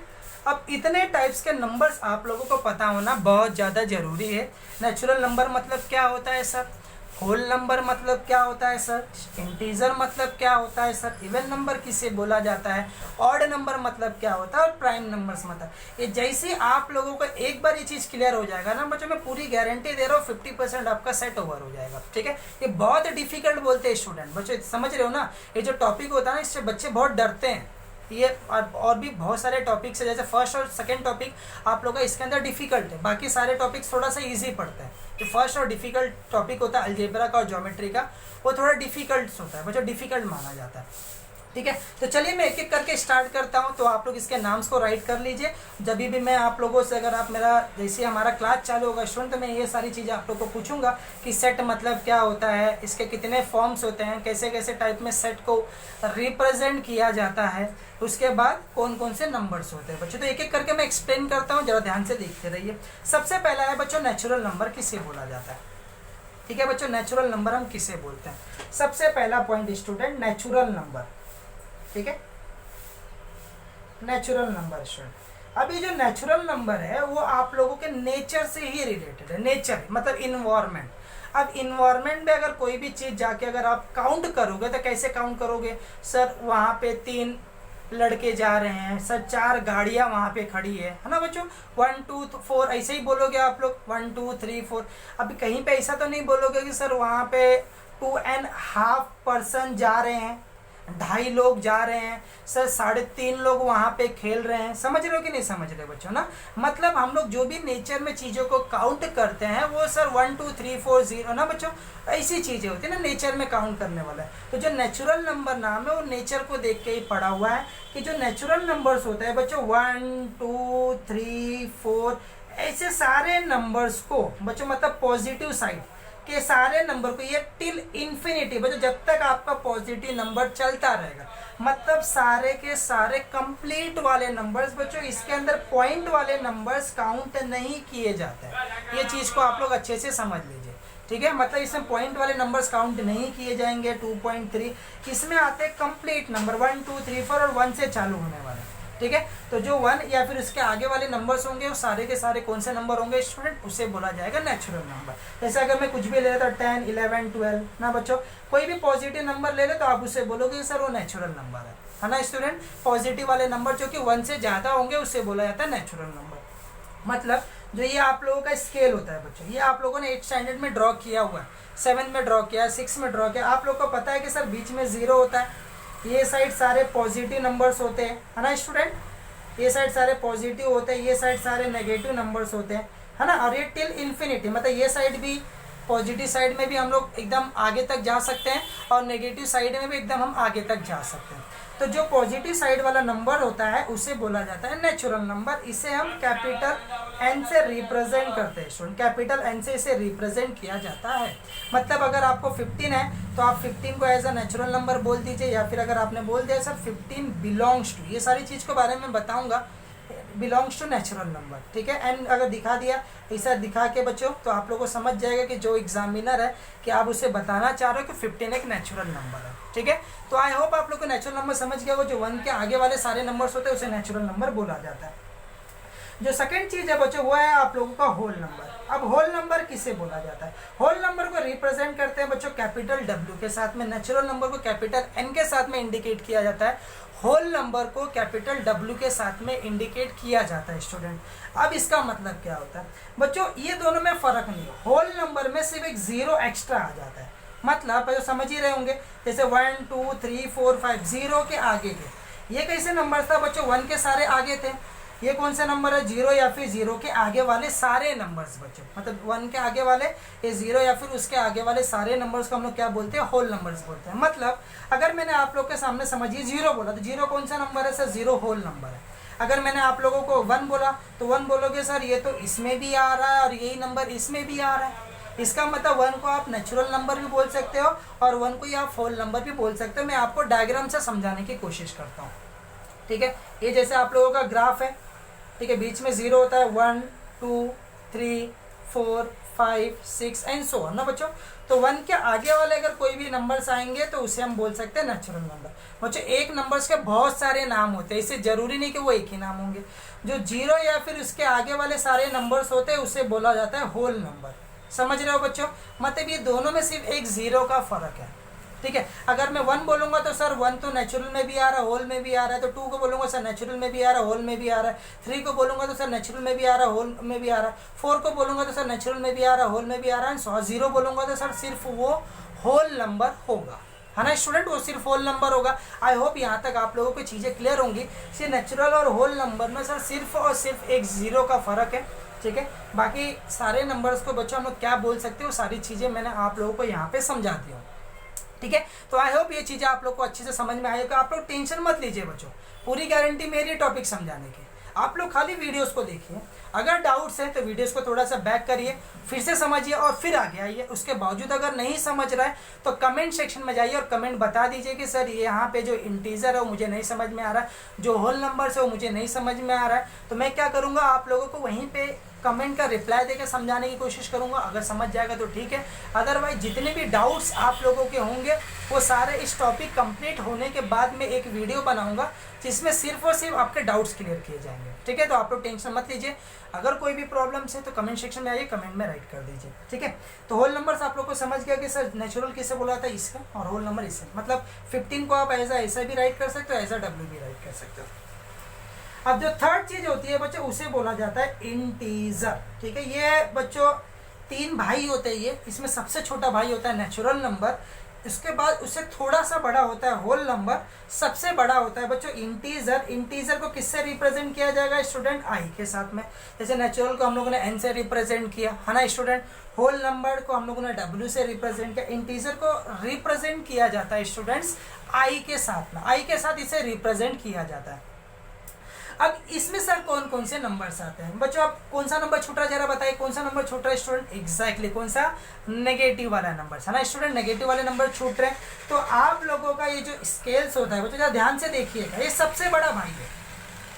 अब इतने टाइप्स के नंबर्स आप लोगों को पता होना बहुत ज़्यादा ज़रूरी है। नेचुरल नंबर मतलब क्या होता है सर, होल नंबर मतलब क्या होता है सर, इंटीजर मतलब क्या होता है सर, इवन नंबर किसे बोला जाता है, ऑड नंबर मतलब क्या होता है, और प्राइम नंबर्स मतलब। ये जैसे आप लोगों को एक बार ये चीज़ क्लियर हो जाएगा ना बच्चों, मैं पूरी गारंटी दे रहा हूँ 50% आपका सेट ओवर हो जाएगा, ठीक है। ये बहुत डिफिकल्ट बोलते हैं स्टूडेंट, बच्चों समझ रहे हो ना। ये जो टॉपिक होता है ना इससे बच्चे बहुत डरते हैं। ये और भी बहुत सारे टॉपिक्स है, जैसे फर्स्ट और सेकंड टॉपिक आप लोगों का इसके अंदर डिफिकल्ट है, बाकी सारे टॉपिक्स थोड़ा सा इजी पड़ता है। जो फर्स्ट और डिफिकल्ट टॉपिक होता है अलजेब्रा का और ज्योमेट्री का, वो थोड़ा डिफिकल्ट होता है बच्चों, डिफिकल्ट माना जाता है, ठीक है। तो चलिए मैं एक एक करके स्टार्ट करता हूँ, तो आप लोग इसके नाम्स को राइट कर लीजिए। जब भी मैं आप लोगों से, अगर आप मेरा जैसे हमारा क्लास चालू होगा स्टूडेंट, तो मैं ये सारी चीज़ें आप लोग को पूछूंगा कि सेट मतलब क्या होता है, इसके कितने फॉर्म्स होते हैं, कैसे कैसे टाइप में सेट को रिप्रेजेंट किया जाता है, उसके बाद कौन कौन से नंबर्स होते हैं बच्चों। तो एक एक करके मैं एक्सप्लेन करता हूँ, जरा ध्यान से देखते रहिए। सबसे पहला है बच्चों नेचुरल नंबर किसे बोला जाता है, ठीक है बच्चों। नेचुरल नंबर हम किसे बोलते हैं, सबसे पहला पॉइंट स्टूडेंट नेचुरल नंबर, ठीक है, नेचुरल नंबर स्टूडेंट। अब ये जो नेचुरल नंबर है वो आप लोगों के नेचर से ही रिलेटेड है, नेचर मतलब इन्वायरमेंट। अब इन्वायरमेंट में अगर कोई भी चीज़ जाके अगर आप काउंट करोगे तो कैसे काउंट करोगे सर, वहाँ पे 3 लड़के जा रहे हैं सर, 4 गाड़ियाँ वहाँ पे खड़ी है ना बच्चों, 1 2 4 ऐसे ही बोलोगे आप लोग, 1 2 3 4। अभी कहीं पे ऐसा तो नहीं बोलोगे कि सर वहाँ पे 2.5 पर्सन जा रहे हैं, 2.5 लोग जा रहे हैं सर, 3.5 लोग वहाँ पे खेल रहे हैं। समझ रहे हो कि नहीं समझ रहे बच्चों ना। मतलब हम लोग जो भी नेचर में चीज़ों को काउंट करते हैं वो सर 1 2 3 4 0 ना बच्चों, ऐसी चीज़ें होती है ना नेचर में काउंट करने वाला है। तो जो नेचुरल नंबर नाम है वो नेचर को देख के ही पड़ा हुआ है कि जो नेचुरल नंबर्स होते हैं बच्चों 1 2 3 4 ऐसे सारे नंबर्स को बच्चों, मतलब पॉजिटिव साइड के सारे नंबर को, ये टिल इन्फिनिटी बच्चों, जब तक आपका पॉजिटिव नंबर चलता रहेगा, मतलब सारे के सारे कंप्लीट वाले नंबर्स बच्चों, इसके अंदर पॉइंट वाले नंबर्स काउंट नहीं किए जाते हैं। ये चीज़ को आप लोग अच्छे से समझ लीजिए, ठीक है। मतलब इसमें पॉइंट वाले नंबर्स काउंट नहीं किए जाएंगे। 2.3 इसमें आते हैं कंप्लीट नंबर 1 2 3 4 और 1 से चालू होने वाले, ठीक है। तो जो 1 या फिर उसके आगे वाले नंबर्स होंगे वो सारे के सारे कौन से नंबर होंगे स्टूडेंट, उसे बोला जाएगा नेचुरल नंबर। जैसे अगर मैं कुछ भी ले लेता 10 11 12 ना बच्चों, कोई भी पॉजिटिव नंबर ले ले तो आप उसे बोलोगे सर वो नेचुरल नंबर है ना स्टूडेंट। पॉजिटिव वाले नंबर जो कि 1 से ज़्यादा होंगे उसे बोला जाता है नेचुरल नंबर। मतलब जो ये आप लोगों का स्केल होता है बच्चों, ये आप लोगों ने 8th स्टैंडर्ड में ड्रॉ किया हुआ है, 7 में ड्रॉ किया, 6 में ड्रॉ किया। आप लोग को पता है कि सर बीच में 0 होता है, ये साइड सारे पॉजिटिव नंबर्स होते हैं, है ना स्टूडेंट। ये साइड सारे पॉजिटिव होते हैं, ये साइड सारे नेगेटिव नंबर्स होते हैं, है ना। और ये टिल इन्फिनिटी, मतलब ये साइड भी पॉजिटिव साइड में भी हम लोग एकदम आगे तक जा सकते हैं और नेगेटिव साइड में भी एकदम हम आगे तक जा सकते हैं। तो जो पॉजिटिव साइड वाला नंबर होता है उसे बोला जाता है नेचुरल नंबर। इसे हम कैपिटल एन से रिप्रेजेंट करते हैं स्टूडेंट, कैपिटल एन से इसे रिप्रेजेंट किया जाता है। मतलब अगर आपको 15 है तो आप 15 को एज अ नेचुरल नंबर बोल दीजिए, या फिर अगर आपने बोल दिया सर 15 बिलोंग्स टू, ये सारी चीज़ के बारे में बताऊंगा, बिलोंग्स टू नेचुरल नंबर, ठीक है। एंड अगर दिखा दिया ऐसा दिखा के बच्चों तो आप लोगों को समझ जाएगा कि जो एग्जामिनर है कि आप उसे बताना चाह रहे हो कि 15 एक नेचुरल नंबर है, ठीक है। तो आई होप आप लोग को नेचुरल नंबर समझ गया, वो जो 1 के आगे वाले सारे नंबर्स होते हैं उसे नेचुरल नंबर बोला जाता है। जो सेकंड चीज है बच्चों वो है आप लोगों का होल नंबर। अब होल नंबर किसे बोला जाता है? होल नंबर को रिप्रेजेंट करते हैं बच्चों कैपिटल डब्ल्यू के साथ में, नेचुरल नंबर को कैपिटल एन के साथ में इंडिकेट किया जाता है, होल नंबर को कैपिटल डब्ल्यू के साथ में इंडिकेट किया जाता है स्टूडेंट। अब इसका मतलब क्या होता है बच्चों, ये दोनों में फर्क नहीं है, होल नंबर में सिर्फ एक जीरो एक्स्ट्रा आ जाता है। मतलब जो समझ ही रहे होंगे, जैसे 1 2 3 4 5 जीरो के आगे के, ये कैसे नंबर था बच्चों? 1 के सारे आगे थे, ये कौन सा नंबर है? जीरो, या फिर जीरो के आगे वाले सारे नंबर्स बच्चों, मतलब 1 के आगे वाले ये जीरो या फिर उसके आगे वाले सारे नंबर्स को हम लोग क्या बोलते हैं? होल नंबर्स बोलते हैं। मतलब अगर मैंने आप लोग के सामने समझिए जीरो बोला तो जीरो कौन सा नंबर है? सर जीरो होल नंबर है। अगर मैंने आप लोगों को 1 बोला तो 1 बोलोगे सर ये तो इसमें भी आ रहा है और यही नंबर इसमें भी आ रहा है। इसका मतलब 1 को आप नेचुरल नंबर भी बोल सकते हो और 1 को ही आप होल नंबर भी बोल सकते हो। मैं आपको डायग्राम से समझाने की कोशिश करता हूँ, ठीक है। ये जैसे आप लोगों का ग्राफ है, ठीक है, बीच में जीरो होता है, 1 2 3 4 5 6 एंड सो ऑन ना बच्चों। तो 1 के आगे वाले अगर कोई भी नंबर्स आएंगे तो उसे हम बोल सकते हैं नेचुरल नंबर। बच्चों एक नंबर्स के बहुत सारे नाम होते हैं, इससे जरूरी नहीं कि वो एक ही नाम होंगे। जो जीरो या फिर उसके आगे वाले सारे नंबर्स होते हैं उसे बोला जाता है होल नंबर। समझ रहे हो बच्चों? मतलब ये दोनों में सिर्फ एक जीरो का फर्क है, ठीक है। अगर मैं 1 बोलूंगा तो सर 1 तो नेचुरल में भी आ रहा है, होल में भी आ रहा है। तो 2 को बोलूंगा सर नेचुरल में भी आ रहा है, होल में भी आ रहा है। 3 को बोलूंगा तो सर नेचुरल में भी आ रहा है, होल में भी आ रहा है। 4 को बोलूंगा तो सर नेचुरल में भी आ रहा है, होल में भी आ रहा है। 0 बोलूंगा तो सर सिर्फ वो होल नंबर होगा, है ना स्टूडेंट, वो सिर्फ होल नंबर होगा। आई होप यहाँ तक आप लोगों को चीज़ें क्लियर होंगी। सिर्फ नेचुरल और होल नंबर में सर सिर्फ और सिर्फ एक जीरो का फर्क है, ठीक है। बाकी सारे नंबर्स को बच्चों हम लोग क्या बोल सकते हो, सारी चीज़ें मैंने आप लोगों को यहाँ पे समझा दी हूँ, ठीक है। तो आई होप ये चीज़ें आप लोग को अच्छे से समझ में आएगा। आप लोग टेंशन मत लीजिए बच्चों, पूरी गारंटी मेरी टॉपिक समझाने की। आप लोग खाली वीडियोस को देखिए, अगर डाउट्स हैं तो वीडियोस को थोड़ा सा बैक करिए, फिर से समझिए और फिर आगे आइए। उसके बावजूद अगर नहीं समझ रहा है तो कमेंट सेक्शन में जाइए और कमेंट बता दीजिए कि सर यहाँ पे जो इंटीजर है वो मुझे नहीं समझ में आ रहा है, जो होल नंबर है वो मुझे नहीं समझ में आ रहा है। तो मैं क्या करूँगा, आप लोगों को वहीं पर कमेंट का रिप्लाई देकर समझाने की कोशिश करूंगा। अगर समझ जाएगा तो ठीक है, अदरवाइज जितने भी डाउट्स आप लोगों के होंगे वो सारे इस टॉपिक कंप्लीट होने के बाद में एक वीडियो बनाऊंगा जिसमें सिर्फ और सिर्फ आपके डाउट्स क्लियर किए जाएंगे, ठीक है। तो आप लोग टेंशन मत लीजिए, अगर कोई भी प्रॉब्लम्स है तो कमेंट सेक्शन में आइए, कमेंट में राइट कर दीजिए, ठीक है। तो होल नंबर्स आप लोग को समझ गया कि सर नेचुरल किसे बोला था, इसका, और होल नंबर इससे। मतलब 15 को आप ऐसा भी राइट कर सकते हो, ऐसा डब्ल्यू भी राइट कर सकते हो। अब जो थर्ड चीज होती है बच्चों उसे बोला जाता है इंटीजर, ठीक है। ये बच्चों 3 भाई होते हैं, ये इसमें सबसे छोटा भाई होता है नेचुरल नंबर, इसके बाद उससे थोड़ा सा बड़ा होता है होल नंबर, सबसे बड़ा होता है बच्चों इंटीजर। इंटीजर को किससे रिप्रेजेंट किया जाएगा स्टूडेंट? आई के साथ में। जैसे नेचुरल को हम लोगों ने एन से रिप्रेजेंट किया, है ना स्टूडेंट। होल नंबर को हम लोगों ने डब्ल्यू से रिप्रेजेंट किया। इंटीजर को रिप्रेजेंट किया जाता है स्टूडेंट्स आई के साथ में, आई के साथ इसे रिप्रेजेंट किया जाता है। अब इसमें सर कौन कौन से नंबर्स आते हैं बच्चों? अब कौन सा नंबर छूट रहा है जरा बताइए, कौन सा नंबर छूट रहा है स्टूडेंट? एग्जैक्टली कौन सा? नेगेटिव वाला नंबर, है ना स्टूडेंट, नेगेटिव वाले नंबर छूट रहे हैं। तो आप लोगों का ये जो स्केल्स होता है बच्चों जरा ध्यान से देखिएगा, ये सबसे बड़ा भाई है,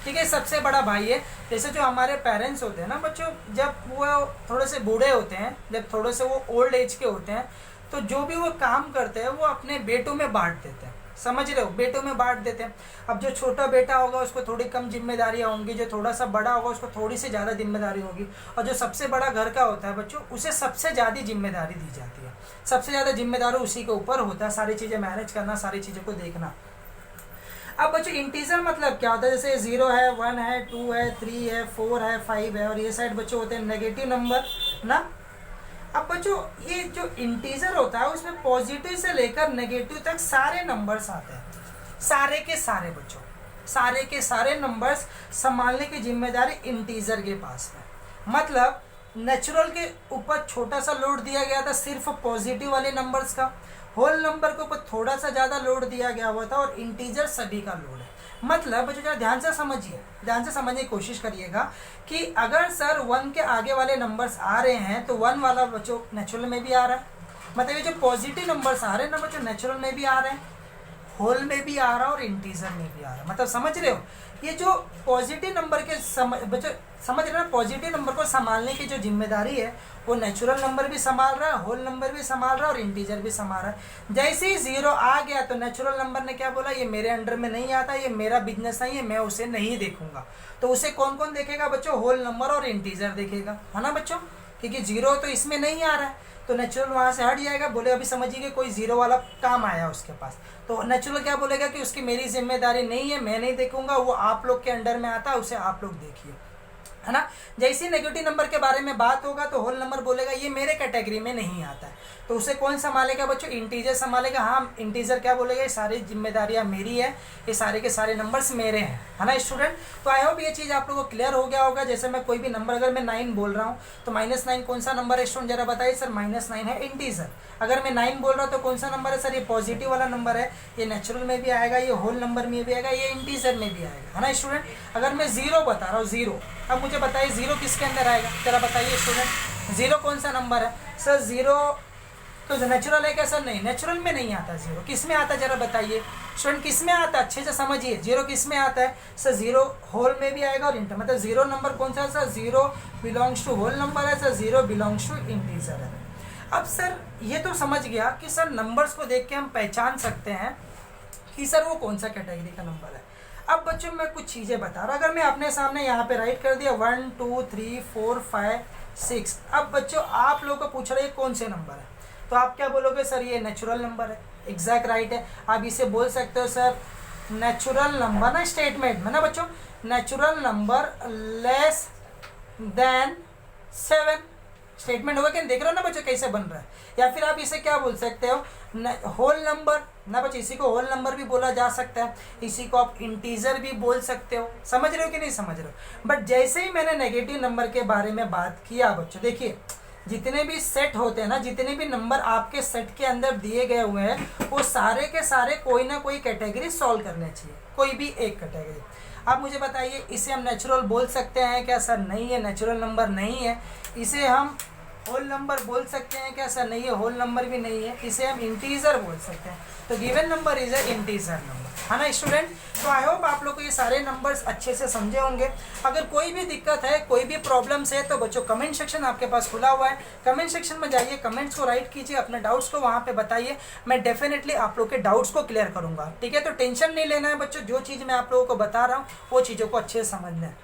ठीक है, सबसे बड़ा भाई है। जैसे जो हमारे पेरेंट्स होते हैं ना बच्चों, जब वो थोड़े से बूढ़े होते हैं, जब थोड़े से वो ओल्ड एज के होते हैं, तो जो भी वो काम करते हैं वो अपने बेटों में बांट देते हैं, समझ रहे हो, बेटों में बांट देते हैं। अब जो छोटा बेटा होगा उसको थोड़ी कम जिम्मेदारियां होंगी, जो थोड़ा सा बड़ा होगा उसको थोड़ी सी ज़्यादा जिम्मेदारी होगी, और जो सबसे बड़ा घर का होता है बच्चों उसे सबसे ज़्यादा जिम्मेदारी दी जाती है, सबसे ज़्यादा जिम्मेदारी उसी के ऊपर होता है, सारी चीज़ें मैनेज करना, सारी चीज़ों को देखना। अब बच्चों इंटीजर मतलब क्या होता है? जैसे 0 है, 1 है, 2 है, 3 है, 4 है, 5 है, और ये साइड बच्चों होते हैं नेगेटिव नंबर ना। अब बच्चों ये जो इंटीजर होता है उसमें पॉजिटिव से लेकर नेगेटिव तक सारे नंबर्स आते हैं, सारे के सारे बच्चों, सारे के सारे नंबर्स संभालने की जिम्मेदारी इंटीजर के पास है। मतलब नेचुरल के ऊपर छोटा सा लोड दिया गया था सिर्फ पॉजिटिव वाले नंबर्स का, होल नंबर के ऊपर थोड़ा सा ज़्यादा लोड दिया गया हुआ था, और इंटीजर सभी का लोड है। मतलब बच्चों जरा ध्यान से समझिए, ध्यान से समझने की कोशिश करिएगा कि अगर सर 1 के आगे वाले नंबर्स आ रहे हैं तो 1 वाला बच्चों नेचुरल में भी आ रहा है। मतलब ये जो पॉजिटिव नंबर्स आ रहे हैं ना बच्चों नेचुरल में भी आ रहे हैं, होल में भी आ रहा है और इंटीजर में भी आ रहा है। मतलब समझ रहे हो, ये जो पॉजिटिव नंबर के बच्चों समझ रहे हो, पॉजिटिव नंबर को संभालने की जो जिम्मेदारी है वो नेचुरल नंबर भी संभाल रहा है, होल नंबर भी संभाल रहा है और इंटीजर भी संभाल रहा है। जैसे ही 0 आ गया तो नेचुरल नंबर ने क्या बोला, ये मेरे अंडर में नहीं आता, ये मेरा बिजनेस नहीं है, मैं उसे नहीं देखूंगा। तो उसे कौन कौन देखेगा बच्चों, होल नंबर और इंटीजर देखेगा, है ना बच्चों, क्योंकि 0 तो इसमें नहीं आ रहा है तो नेचुरल वहाँ से हट जाएगा। बोले अभी समझिए कोई 0 वाला काम आया उसके पास, तो नेचुरल क्या बोलेगा कि उसकी मेरी जिम्मेदारी नहीं है, मैं नहीं देखूंगा, वो आप लोग के अंडर में आता है, उसे आप लोग देखिए, है ना। जैसे नेगेटिव नंबर के बारे में बात होगा तो होल नंबर बोलेगा ये मेरे कैटेगरी में नहीं आता है, तो उसे कौन संभालेगा बच्चों, इंटीजर संभालेगा। हाँ, इंटीजर क्या बोलेगा, ये सारी जिम्मेदारियां मेरी है, ये सारे के सारे नंबर्स मेरे हैं, है ना स्टूडेंट। तो आई होप ये चीज़ आप लोगों को क्लियर हो गया होगा। जैसे मैं कोई भी नंबर अगर मैं 9 बोल रहा हूँ तो -9 कौन सा नंबर है स्टूडेंट, जरा बताइए सर। -9 है इंटीजर। अगर मैं 9 बोल रहा हूँ तो कौन सा नंबर है सर, ये पॉजिटिव वाला नंबर है, ये नेचुरल में भी आएगा, ये होल नंबर में भी आएगा, ये इंटीजर में भी आएगा, है ना स्टूडेंट। अगर मैं 0 बता रहा हूँ, 0, अब मुझे बताइए 0 किसके अंदर आएगा, जरा बताइए स्टूडेंट। 0 कौन सा नंबर है सर, 0 तो नेचुरल है क्या सर, नहीं, नेचुरल में नहीं आता 0, किस में आता है जरा बताइए स्टूडेंट, किस में आता है, अच्छे से समझिए। 0 किस में आता है सर, 0 होल में भी आएगा और इंटर, मतलब 0 नंबर कौन सा है sir, 0 belongs to whole number है सर, 0 बिलोंग्स टू इंटीजर है। अब सर ये तो समझ गया कि सर नंबर्स को देख के हम पहचान सकते हैं कि सर वो कौन सा कैटेगरी का नंबर है। अब बच्चों मैं कुछ चीज़ें बता रहा, अगर मैं अपने सामने यहाँ पे राइट कर दिया 1 2 3 4 5 6, अब बच्चों आप लोगों को पूछ रहे हैं कौन से नंबर है, तो आप क्या बोलोगे सर, ये नेचुरल नंबर है, एग्जैक्ट राइट है। आप इसे बोल सकते हो सर नेचुरल नंबर ना, स्टेटमेंट में ना बच्चों, natural number less than 7, statement होगा कि देख रहे हो ना बच्चों कैसे बन रहा है। या फिर आप इसे क्या बोल सकते हो, होल नंबर ना बच्चों, इसी को होल नंबर भी बोला जा सकता है, इसी को आप इंटीजर भी बोल सकते हो। समझ रहे हो कि नहीं समझ रहे हो। बट जैसे ही मैंने नेगेटिव नंबर के बारे में बात किया बच्चों, देखिए जितने भी सेट होते हैं ना, जितने भी नंबर आपके सेट के अंदर दिए गए हुए हैं वो सारे के सारे कोई ना कोई कैटेगरी सॉल्व करने चाहिए, कोई भी एक कैटेगरी। आप मुझे बताइए इसे हम नेचुरल बोल सकते हैं क्या सर, नहीं है, नेचुरल नंबर नहीं है। इसे हम होल नंबर बोल सकते हैं क्या सर, नहीं है, होल नंबर भी नहीं है। इसे हम इंटीजर बोल सकते हैं, तो given number is a integer number, है ना स्टूडेंट। तो आई होप आप लोग को ये सारे नंबर्स अच्छे से समझे होंगे। अगर कोई भी दिक्कत है, कोई भी प्रॉब्लम्स है तो बच्चों कमेंट सेक्शन आपके पास खुला हुआ है, कमेंट सेक्शन में जाइए, कमेंट्स को राइट कीजिए, अपने डाउट्स को वहाँ पे बताइए, मैं डेफिनेटली आप लोग के डाउट्स को क्लियर करूँगा, ठीक है। तो टेंशन नहीं लेना है बच्चों, जो चीज़ मैं आप लोगों को बता रहा हूँ वो चीज़ों को अच्छे से समझना है।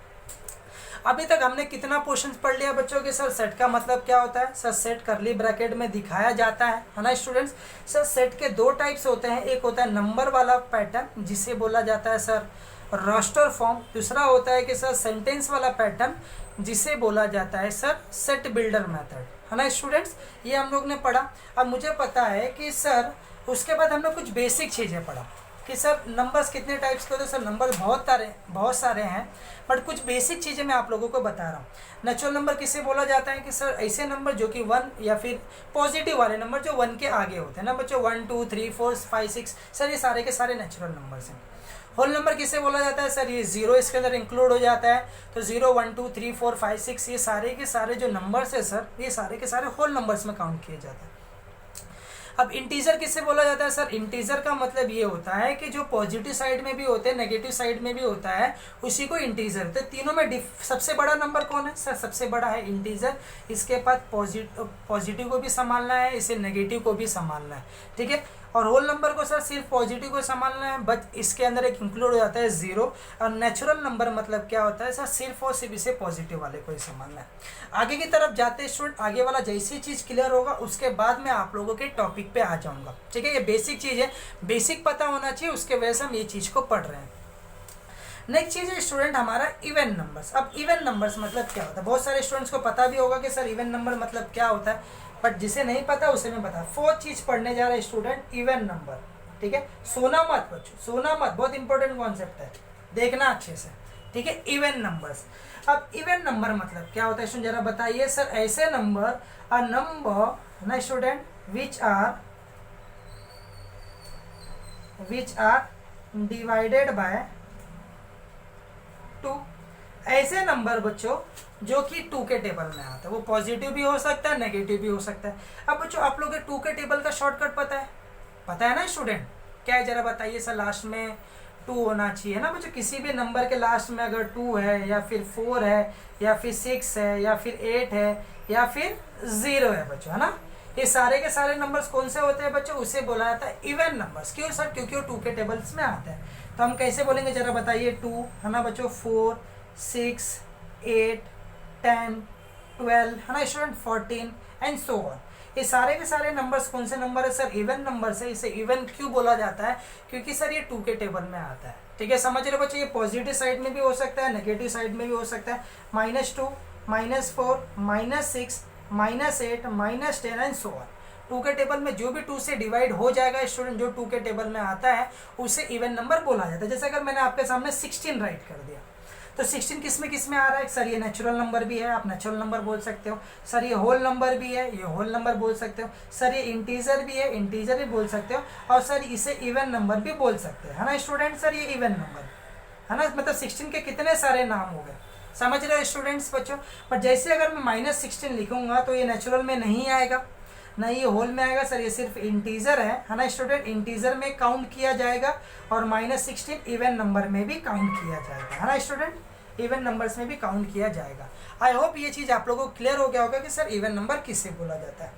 अभी तक हमने कितना पोर्शन पढ़ लिया बच्चों के सर, सेट का मतलब क्या होता है सर, सेट करली ब्रैकेट में दिखाया जाता है ना स्टूडेंट्स। सर सेट के 2 टाइप्स होते हैं, एक होता है नंबर वाला पैटर्न जिसे बोला जाता है सर रोस्टर फॉर्म, दूसरा होता है कि सर सेंटेंस वाला पैटर्न जिसे बोला जाता है सर सेट बिल्डर मेथड, है ना स्टूडेंट्स। ये हम लोग ने पढ़ा। अब मुझे पता है कि सर उसके बाद हमने कुछ बेसिक चीज़ें पढ़ा कि सर नंबर्स कितने टाइप्स के होते हैं सर, नंबर बहुत सारे हैं, बट कुछ बेसिक चीज़ें मैं आप लोगों को बता रहा हूँ। नेचुरल नंबर किसे बोला जाता है कि सर ऐसे नंबर जो कि 1 या फिर पॉजिटिव वाले नंबर जो 1 के आगे होते हैं ना बच्चों, 1 2 3 4 5 6, सर ये सारे के सारे नेचुरल नंबर्स हैं। होल नंबर किसे बोला जाता है सर, ये 0 इसके अंदर इंक्लूड हो जाता है, तो 0 1 2 3 4 5 6 ये सारे के सारे जो नंबर्स है सर, ये सारे के सारे होल नंबर्स में काउंट किए जाते हैं। अब इंटीजर किससे बोला जाता है सर, इंटीजर का मतलब ये होता है कि जो पॉजिटिव साइड में भी होते हैं, नेगेटिव साइड में भी होता है, उसी को इंटीजर। तो तीनों में सबसे बड़ा नंबर कौन है सर, सबसे बड़ा है इंटीजर। इसके बाद पॉजिटिव को भी संभालना है, इसे नेगेटिव को भी संभालना है, ठीक है। और होल नंबर को सर सिर्फ पॉजिटिव को संभालना है, बट इसके अंदर एक इंक्लूड हो जाता है 0। और नेचुरल नंबर मतलब क्या होता है सर, सिर्फ और सिर्फ इसे पॉजिटिव वाले को ही संभालना है। आगे की तरफ जाते स्टूडेंट, आगे वाला जैसी चीज़ क्लियर होगा उसके बाद मैं आप लोगों के टॉपिक पे आ जाऊँगा, ठीक है। ये बेसिक चीज़ है, बेसिक पता होना चाहिए, उसके वजह से हम ये चीज़ को पढ़ रहे हैं। नेक्स्ट चीज़ है स्टूडेंट हमारा इवन नंबर्स। अब इवन नंबर्स मतलब क्या होता है, बहुत सारे स्टूडेंट्स को पता भी होगा कि सर इवन नंबर मतलब क्या होता है, बट जिसे नहीं पता उसे मैं बता। 4 चीज़ पढ़ने जा रहा है स्टूडेंट, इवन नंबर, ठीक है। सोना मत बच्चों, सोना मत, बहुत इंपॉर्टेंट कॉन्सेप्ट है। देखना अच्छे से, ठीक है। इवन नंबर्स, अब इवन नंबर मतलब क्या होता है स्टूडेंट, जरा बताइए सर। ऐसे नंबर, अ नंबर ना student which are divided by 2। ऐसे नंबर बच्चों जो कि 2 के टेबल में आता है, वो पॉजिटिव भी हो सकता है, नेगेटिव भी हो सकता है। अब बच्चों आप लोग 2 के टेबल का शॉर्टकट पता है ना स्टूडेंट, क्या है जरा बताइए सर। लास्ट में 2 होना चाहिए ना बच्चों, किसी भी नंबर के लास्ट में अगर 2 है या फिर 4 है या फिर 6 है या फिर 8 है या फिर 0 है बच्चों, है ना। ये सारे के सारे नंबर्स कौन से होते हैं बच्चों, उसे बोला जाता है इवन नंबर्स। क्यों सर, क्योंकि वो 2 के टेबल्स में आते हैं। तो हम कैसे बोलेंगे जरा बताइए। 2 है ना बच्चों, 4 6 8 10 12 है ना स्टूडेंट, 14 एंड सो ऑन। ये सारे के सारे नंबर्स कौन से नंबर है सर, इवन नंबर्स है। इसे इवन क्यों बोला जाता है, क्योंकि सर ये 2 के टेबल में आता है, ठीक है। समझ रहे बच्चों, ये पॉजिटिव साइड में भी हो सकता है, नेगेटिव साइड में भी हो सकता है। -2 -4 -6 -8 -10 एंड सो ऑन। 2 के टेबल में जो भी 2 से डिवाइड हो जाएगा स्टूडेंट, जो 2 के टेबल में आता है उसे इवन नंबर बोला जाता है। जैसे अगर मैंने आपके सामने 16 राइट कर दिया, तो 16 किस में आ रहा है सर, ये नेचुरल नंबर भी है, आप नेचुरल नंबर बोल सकते हो। सर ये होल नंबर भी है, ये होल नंबर बोल सकते हो। सर ये इंटीजर भी है, इंटीजर भी बोल सकते हो। और सर इसे इवन नंबर भी बोल सकते हैं, है ना स्टूडेंट। सर ये इवन नंबर है ना, मतलब 16 के कितने सारे नाम हो गए, समझ रहे हो स्टूडेंट्स बच्चों। पर जैसे अगर मैं -16 लिखूंगा तो ये नेचुरल में नहीं आएगा, नहीं ये होल में आएगा सर, ये सिर्फ इंटीजर है ना स्टूडेंट। इंटीजर में काउंट किया जाएगा और -16 इवन नंबर में भी काउंट किया जाएगा, है ना स्टूडेंट। इवन नंबर्स में भी काउंट किया जाएगा। आई होप ये चीज़ आप लोगों को क्लियर हो गया होगा कि सर इवन नंबर किसे बोला जाता है।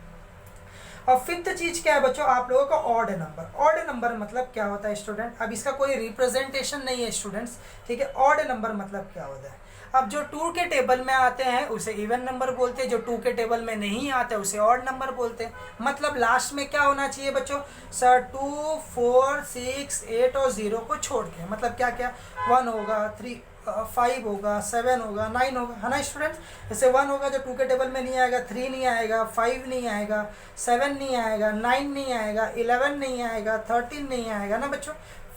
और फिफ्थ चीज क्या है बच्चों, आप लोगों का ऑड नंबर। ऑड नंबर मतलब क्या होता है स्टूडेंट, अब इसका कोई रिप्रेजेंटेशन नहीं है स्टूडेंट्स, ठीक है। ऑड नंबर मतलब क्या होता है, अब जो 2 के टेबल में आते हैं उसे इवन नंबर बोलते हैं, जो 2 के टेबल में नहीं आते उसे ऑड नंबर बोलते हैं। मतलब लास्ट में क्या होना चाहिए बच्चों, सर 2 4 6 8 और 0 को छोड़ के, मतलब क्या क्या 1 होगा, 3 5 होगा, 7 होगा, 9 होगा, है ना स्टूडेंट्स। जैसे 1 होगा जो 2 के टेबल में नहीं आएगा, 3 नहीं आएगा, 5 नहीं आएगा, 7 नहीं आएगा, 9 नहीं आएगा, 11 नहीं आएगा, 13 नहीं आएगा ना बच्चों,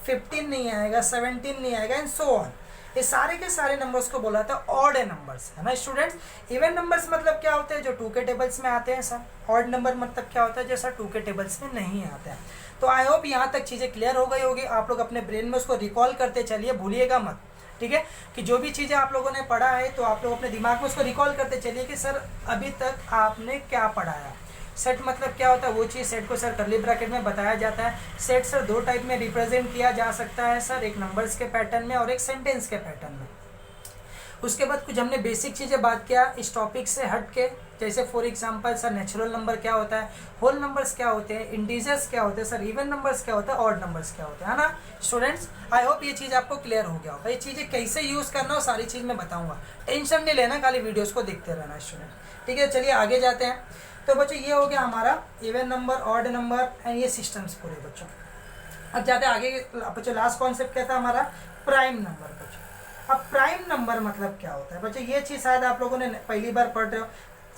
15 नहीं आएगा, 17 नहीं आएगा एंड सो ऑन। ये सारे के सारे नंबर्स को बोला था ऑड नंबर्स, है ना स्टूडेंट्स। इवन नंबर्स मतलब क्या होते हैं, जो 2 के टेबल्स में आते हैं सर। ऑड नंबर मतलब क्या होता है, जो सर 2 के टेबल्स में नहीं आते हैं। तो आई होप यहाँ तक चीज़ें क्लियर हो गई होगी। आप लोग अपने ब्रेन में उसको रिकॉल करते चलिए, भूलिएगा मत, ठीक है। कि जो भी चीज़ें आप लोगों ने पढ़ा है तो आप लोग अपने दिमाग में उसको रिकॉल करते चलिए कि सर अभी तक आपने क्या पढ़ाया। सेट मतलब क्या होता है, वो चीज़ सेट को सर कर्ली ब्रैकेट में बताया जाता है। सेट सर 2 टाइप में रिप्रेजेंट किया जा सकता है सर, एक नंबर्स के पैटर्न में और एक सेंटेंस के पैटर्न में। उसके बाद कुछ हमने बेसिक चीज़ें बात किया इस टॉपिक से हट के, जैसे for example sir natural number क्या होता है, होल नंबर्स क्या होते हैं, इंटीजर्स क्या होते हैं सर, इवन नंबर्स क्या होता है, ऑड नंबर्स क्या होते हैं, है ना स्टूडेंट्स। आई होप ये चीज़ आपको क्लियर हो गया होगा। ये चीज़ें कैसे यूज़ करना हो सारी चीज़ मैं बताऊँगा, टेंशन नहीं लेना, खाली वीडियोज़ को देखते रहना स्टूडेंट, ठीक है। चलिए आगे जाते हैं। तो बच्चों ये हो गया हमारा even number, odd number and ये सिस्टम्स पूरे बच्चों। अब जाते आगे बच्चों, लास्ट कॉन्सेप्ट क्या था हमारा, प्राइम नंबर बच्चों। अब प्राइम नंबर मतलब क्या होता है बच्चों, ये चीज़ शायद आप लोगों ने पहली बार पढ़ रहे हो।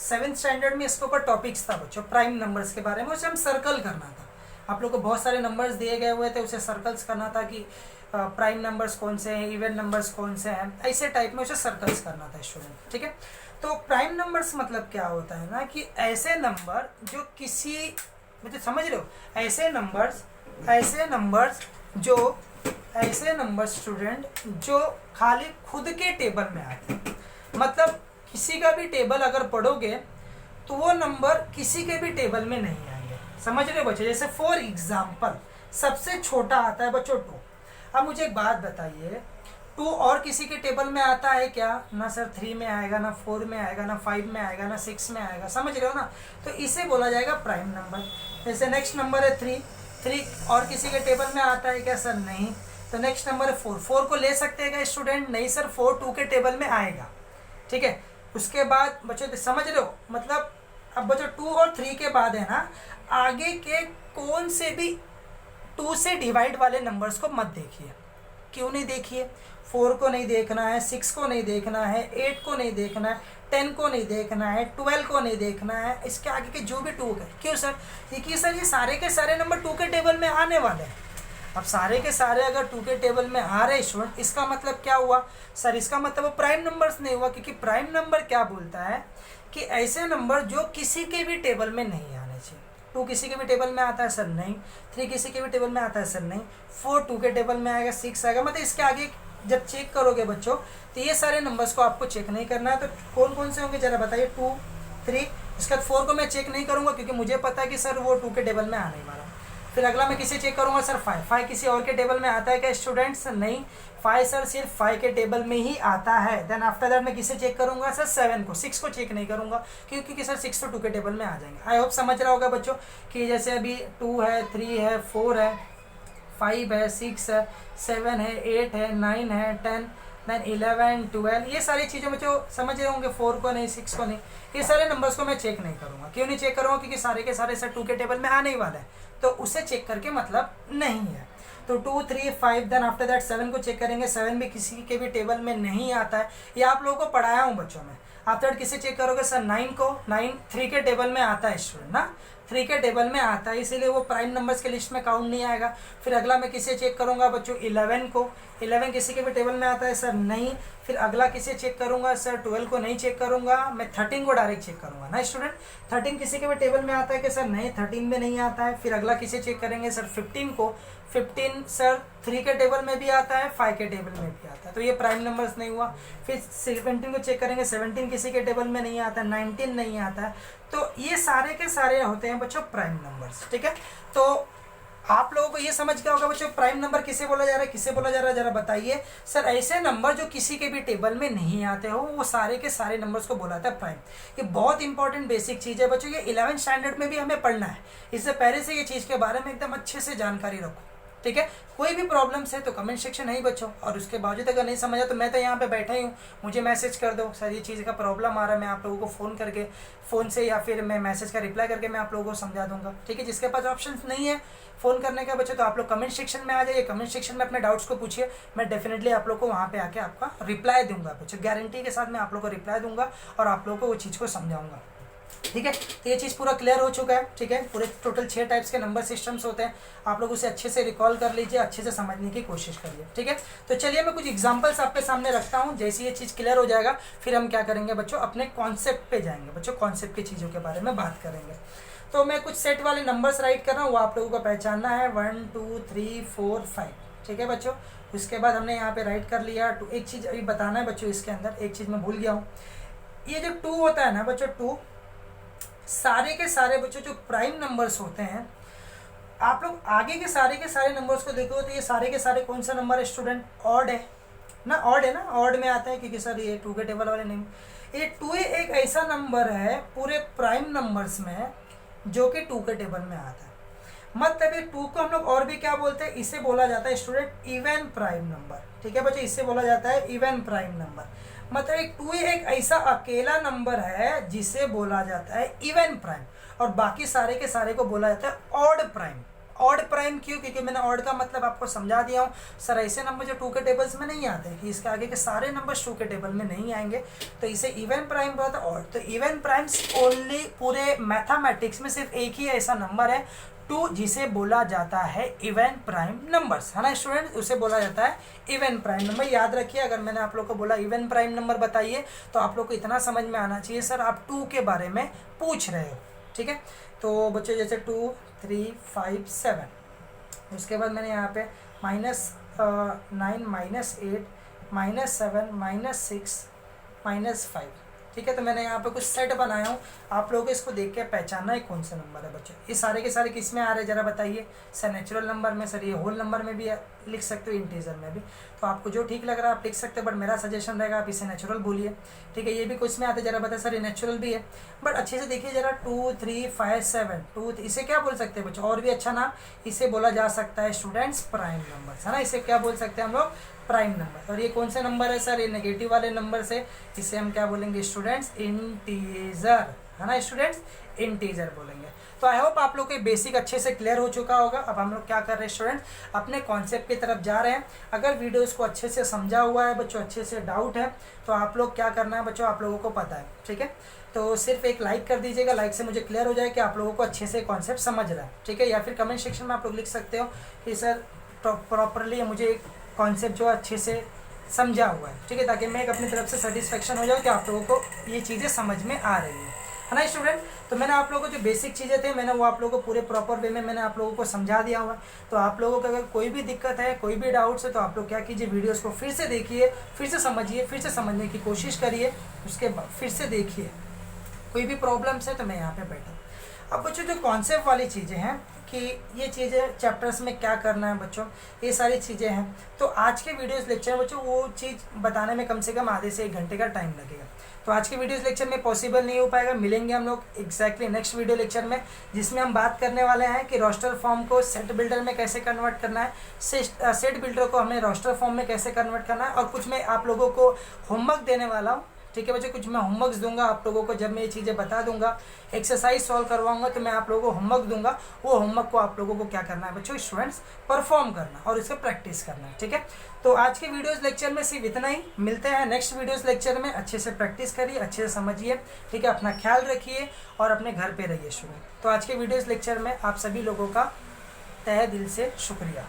7th स्टैंडर्ड में इसके ऊपर टॉपिक्स था बच्चों, प्राइम नंबर्स के बारे में। उसे हम सर्कल करना था, आप लोग को बहुत सारे नंबर्स दिए गए हुए थे, उसे सर्कल्स करना था कि प्राइम नंबर्स कौन से हैं, इवन नंबर्स कौन से हैं, ऐसे टाइप में उसे सर्कल्स करना था स्टूडेंट, ठीक है। तो प्राइम नंबर्स मतलब क्या होता है ना, कि ऐसे नंबर जो किसी, मतलब समझ रहे हो, ऐसे नंबर्स स्टूडेंट जो खाली खुद के टेबल में आते हैं। मतलब किसी का भी टेबल अगर पढ़ोगे तो वो नंबर किसी के भी टेबल में नहीं आएंगे, समझ रहे हो बच्चों। जैसे फॉर एग्जांपल सबसे छोटा आता है बच्चों 2। अब मुझे एक बात बताइए, 2 और किसी के टेबल में आता है क्या, ना सर 3 में आएगा, ना 4 में आएगा, ना 5 में आएगा, ना 6 में आएगा, समझ रहे हो ना। तो इसे बोला जाएगा प्राइम नंबर। जैसे नेक्स्ट नंबर है 3 और किसी के टेबल में आता है क्या सर, नहीं। तो नेक्स्ट नंबर है 4 को ले सकते हैं क्या स्टूडेंट, नहीं सर, 4 2 के टेबल में आएगा, ठीक है। उसके बाद बच्चों समझ रहे हो, मतलब अब बच्चों 2 और 3 के बाद है ना, आगे के कौन से भी 2 से डिवाइड वाले नंबर्स को मत देखिए। क्यों नहीं देखिए, 4 को नहीं देखना है, 6 को नहीं देखना है, 8 को नहीं देखना है, 10 को नहीं देखना है, 12 को नहीं देखना है, इसके आगे के जो भी 2 है। क्यों सर, देखिए सर ये सारे के सारे नंबर 2 के टेबल में आने वाले हैं। अब सारे के सारे अगर 2 के टेबल में आ रहे स्टूडेंट, इसका मतलब क्या हुआ सर? इसका मतलब वो प्राइम नंबर्स नहीं हुआ, क्योंकि प्राइम नंबर क्या बोलता है कि ऐसे नंबर जो किसी के भी टेबल में नहीं आने चाहिए। 2 किसी के भी टेबल में आता है सर? नहीं। 3 किसी के भी टेबल में आता है सर? नहीं। 4 2 के टेबल में आएगा, 6 आएगा। मतलब इसके आगे जब चेक करोगे बच्चों तो ये सारे नंबर्स को आपको चेक नहीं करना है। तो कौन कौन से होंगे जरा बताइए? 2 3, इसके बाद 4 को मैं चेक नहीं करूंगा क्योंकि मुझे पता है कि सर वो 2 के टेबल में आने वाला। फिर अगला मैं किसे चेक करूंगा सर? 5 किसी और के टेबल में आता है क्या स्टूडेंट्स? नहीं। 5 सर सिर्फ 5 के टेबल में ही आता है। देन आफ्टर दैट मैं किसे चेक करूंगा सर? 7 को। 6 को चेक नहीं करूंगा क्योंकि सर 6 तो 2 के टेबल में आ जाएंगे। आई होप समझ रहा होगा बच्चों कि जैसे अभी 2 है, 3 है, 4 है, 5 है, 6 है, 7 है, 8 है, 9 है, 10, देन 11, 12, ये सारी चीज़ें बच्चों समझ रहे होंगे। 4 को नहीं, 6 को नहीं, ये सारे नंबर्स को मैं चेक नहीं करूँगा। क्यों नहीं चेक करूँगा? क्योंकि सारे के सारे सर 2 के टेबल में आने ही वाला है, तो उसे चेक करके मतलब नहीं है। तो 2 3 5 देन आफ्टर दैट 7 को चेक करेंगे। 7 भी किसी के भी टेबल में नहीं आता है, ये आप लोगों को पढ़ाया हूँ बच्चों में। आफ्टर दैट किसे चेक करोगे सर? 9 को। 9 3 के टेबल में आता है स्टूडेंट ना, 3 के टेबल में आता है, इसीलिए वो प्राइम नंबर्स के लिस्ट में काउंट नहीं आएगा। फिर अगला मैं किसे चेक करूंगा बच्चों? 11 को। 11 किसी के भी टेबल में आता है सर? नहीं। फिर अगला किसे चेक करूंगा सर? 12 को नहीं चेक करूंगा, मैं 13 को डायरेक्ट चेक करूंगा ना स्टूडेंट। 13 किसी के भी टेबल में आता है कि सर? नहीं, 13 में नहीं आता है। फिर अगला किसे चेक करेंगे सर? 15 को। 15 सर 3 के टेबल में भी आता है, 5 के टेबल में भी आता है, तो ये प्राइम नंबर्स नहीं हुआ। फिर 17 को चेक करेंगे। 17 किसी के टेबल में नहीं आता, 19 नहीं आता है, तो ये सारे के सारे होते हैं बच्चों प्राइम नंबर्स। ठीक है, तो आप लोगों को ये समझ गया होगा बच्चों प्राइम नंबर किसे बोला जा रहा है, किसे बोला जा रहा है, जरा बताइए सर। ऐसे नंबर जो किसी के भी टेबल में नहीं आते हो वो सारे के सारे नंबर्स को बोला जाता है प्राइम। ये बहुत इंपॉर्टेंट बेसिक चीज़ है बच्चों, ये 11th स्टैंडर्ड में भी हमें पढ़ना है। इससे पहले से ये चीज़ के बारे में एकदम अच्छे से जानकारी रखो। ठीक है, कोई भी प्रॉब्लम्स है तो कमेंट सेक्शन है ही बच्चों, और उसके बावजूद अगर नहीं समझा तो मैं तो यहाँ पे बैठा ही हूँ, मुझे मैसेज कर दो सर ये चीज़ का प्रॉब्लम आ रहा है, मैं आप लोगों को फ़ोन करके फ़ोन से या फिर मैं मैसेज का रिप्लाई करके मैं आप लोगों को समझा दूंगा। ठीक है, जिसके पास ऑप्शन नहीं है फ़ोन करने का बच्चों तो आप लोग कमेंट सेक्शन में आ जाइए, कमेंट सेक्शन में अपने डाउट्स को पूछिए, मैं डेफिनेटली आप लोग को वहाँ पे आके आपका रिप्लाई दूंगा बच्चों, गारंटी के साथ मैं आप लोग को रिप्लाई दूंगा और आप लोगों को वो चीज़ को समझाऊंगा। ठीक है, तो ये चीज़ पूरा क्लियर हो चुका है। ठीक है, पूरे टोटल 6 टाइप्स के नंबर सिस्टम्स होते हैं, आप लोग उसे अच्छे से रिकॉल कर लीजिए, अच्छे से समझने की कोशिश करिए। ठीक है, तो चलिए मैं कुछ एग्जांपल्स आपके सामने रखता हूँ, जैसे ये चीज़ क्लियर हो जाएगा फिर हम क्या करेंगे बच्चों, अपने कॉन्सेप्ट पे जाएंगे बच्चों, कॉन्सेप्ट की चीज़ों के बारे में बात करेंगे। तो मैं कुछ सेट वाले नंबर्स राइट कर रहा हूँ, वो आप लोगों को पहचानना है, 1 2 3 4 5। ठीक है बच्चों, उसके बाद हमने यहाँ पे राइट कर लिया। तो एक चीज़ अभी बताना है बच्चों, इसके अंदर एक चीज़ मैं भूल गया हूँ, ये जो 2 होता है ना बच्चों, 2 सारे के सारे बच्चों जो प्राइम नंबर्स होते हैं, आप लोग आगे के सारे नंबर्स को देखो तो ये सारे के सारे कौन सा नंबर है स्टूडेंट? ऑड है ना, ऑड है ना, ऑड में आता है क्योंकि सर ये 2 के टेबल वाले नहीं, ये 2 एक ऐसा नंबर है पूरे प्राइम नंबर्स में जो कि 2 के टेबल में आता है। मतलब ये 2 को हम लोग और भी क्या बोलते हैं, इसे बोला जाता है स्टूडेंट इवन प्राइम नंबर। ठीक है बच्चों, इसे बोला जाता है इवन प्राइम नंबर। मतलब एक 2 एक ऐसा अकेला नंबर है जिसे बोला जाता है इवन प्राइम, और बाकी सारे के सारे को बोला जाता है ऑड प्राइम। ऑड प्राइम क्यों? क्योंकि मैंने ऑड का मतलब आपको समझा दिया हूँ सर, ऐसे नंबर जो 2 के टेबल्स में नहीं आते कि इसके आगे के सारे नंबर 2 के टेबल में नहीं आएंगे, तो इसे इवन प्राइम बोला था ऑड। तो इवन प्राइम्स ओनली पूरे मैथमेटिक्स में सिर्फ एक ही ऐसा नंबर है 2 जिसे बोला जाता है इवन प्राइम नंबर्स, है ना स्टूडेंट, उसे बोला जाता है इवन प्राइम नंबर। याद रखिए, अगर मैंने आप लोग को बोला इवन प्राइम नंबर बताइए तो आप लोग को इतना समझ में आना चाहिए सर आप 2 के बारे में पूछ रहे हो। ठीक है, तो बच्चों जैसे 2 3 5 7, उसके बाद मैंने यहाँ पे -9 -8 -7 -6 -5। ठीक है, तो मैंने यहाँ पे कुछ सेट बनाया हूँ, आप लोगों को इसको देख के पहचानना है कौन सा नंबर है बच्चों। ये सारे के सारे किस में आ रहे हैं जरा बताइए सर? नेचुरल नंबर में सर, ये होल नंबर में भी लिख सकते हो, इंटीजर में भी, तो आपको जो ठीक लग रहा है आप लिख सकते हो, बट मेरा सजेशन रहेगा आप इसे नेचुरल बोलिए। ठीक है, ये भी कुछ में आते जरा बताए सर? ये नेचुरल भी है, बट अच्छे से देखिए जरा, 2 3 5 7 2, इसे क्या बोल सकते हैं बच्चों? और भी अच्छा नाम, इसे बोला जा सकता है स्टूडेंट्स प्राइम नंबर, है ना, इसे क्या बोल सकते हैं हम लोग? Prime number. और ये कौन से नंबर है सर? ये नेगेटिव वाले नंबर से, इसे हम क्या बोलेंगे स्टूडेंट्स? इंटीजर, है ना स्टूडेंट्स, इंटीजर बोलेंगे। तो आई होप आप लोग के बेसिक अच्छे से क्लियर हो चुका होगा। अब हम लोग क्या कर रहे हैं स्टूडेंट, अपने कॉन्सेप्ट की तरफ जा रहे हैं। अगर वीडियोस को अच्छे से समझा हुआ है बच्चों, अच्छे से डाउट है तो आप लोग क्या करना है बच्चों, आप लोगों को पता है। ठीक है, तो सिर्फ एक लाइक कर दीजिएगा, लाइक से मुझे क्लियर हो जाए कि आप लोगों को अच्छे से कॉन्सेप्ट समझ रहा है। ठीक है, या फिर कमेंट सेक्शन में आप लोग लिख सकते हो कि सर प्रॉपरली मुझे कॉन्सेप्ट जो अच्छे से समझा हुआ है, ठीक है, ताकि मैं एक अपनी तरफ से सेटिस्फेक्शन हो जाऊँ कि आप लोगों को ये चीज़ें समझ में आ रही है ना स्टूडेंट। तो मैंने आप लोगों को जो बेसिक चीज़ें थे मैंने वो आप लोगों को पूरे प्रॉपर वे में मैंने आप लोगों को समझा दिया हुआ है। तो आप लोगों को अगर कोई भी दिक्कत है, कोई भी डाउट्स है, तो आप लोग क्या कीजिए, वीडियोज़ को फिर से देखिए, फिर से समझिए, फिर से समझने की कोशिश करिए, उसके बाद फिर से देखिए। कोई भी प्रॉब्लम्स है तो मैं यहाँ पे बैठा। अब बच्चों जो कॉन्सेप्ट वाली चीज़ें हैं कि ये चीज़ें चैप्टर्स में क्या करना है बच्चों, ये सारी चीज़ें हैं। तो आज के वीडियोस लेक्चर में बच्चों वो चीज़ बताने में कम से कम आधे से 1 घंटे का टाइम लगेगा। तो आज के वीडियोस लेक्चर में पॉसिबल नहीं हो पाएगा। मिलेंगे हम लोग एग्जैक्टली नेक्स्ट वीडियो लेक्चर में, जिसमें हम बात करने वाले हैं कि रोस्टर फॉर्म को सेट बिल्डर में कैसे कन्वर्ट करना है, सेट बिल्डर को हमें रोस्टर फॉर्म में कैसे कन्वर्ट करना है। और कुछ मैं आप लोगों को होमवर्क देने वाला हूँ, ठीक है बच्चों, कुछ मैं होमवर्क्स दूंगा आप लोगों को। जब मैं ये चीज़ें बता दूंगा, एक्सरसाइज सॉल्व करवाऊंगा, तो मैं आप लोगों को होमवर्क दूंगा। वो होमवर्क को आप लोगों को क्या करना है बच्चों, स्टूडेंट्स, परफॉर्म करना और इसका प्रैक्टिस करना है, ठीक है। तो आज के वीडियोस लेक्चर में सिर्फ इतना ही। मिलते हैं नेक्स्ट वीडियोस लेक्चर में। अच्छे से प्रैक्टिस करिए, अच्छे से समझिए, ठीक है। अपना ख्याल रखिए और अपने घर पे रहिए स्टूडेंट। तो आज के वीडियोस लेक्चर में आप सभी लोगों का तहे दिल से शुक्रिया।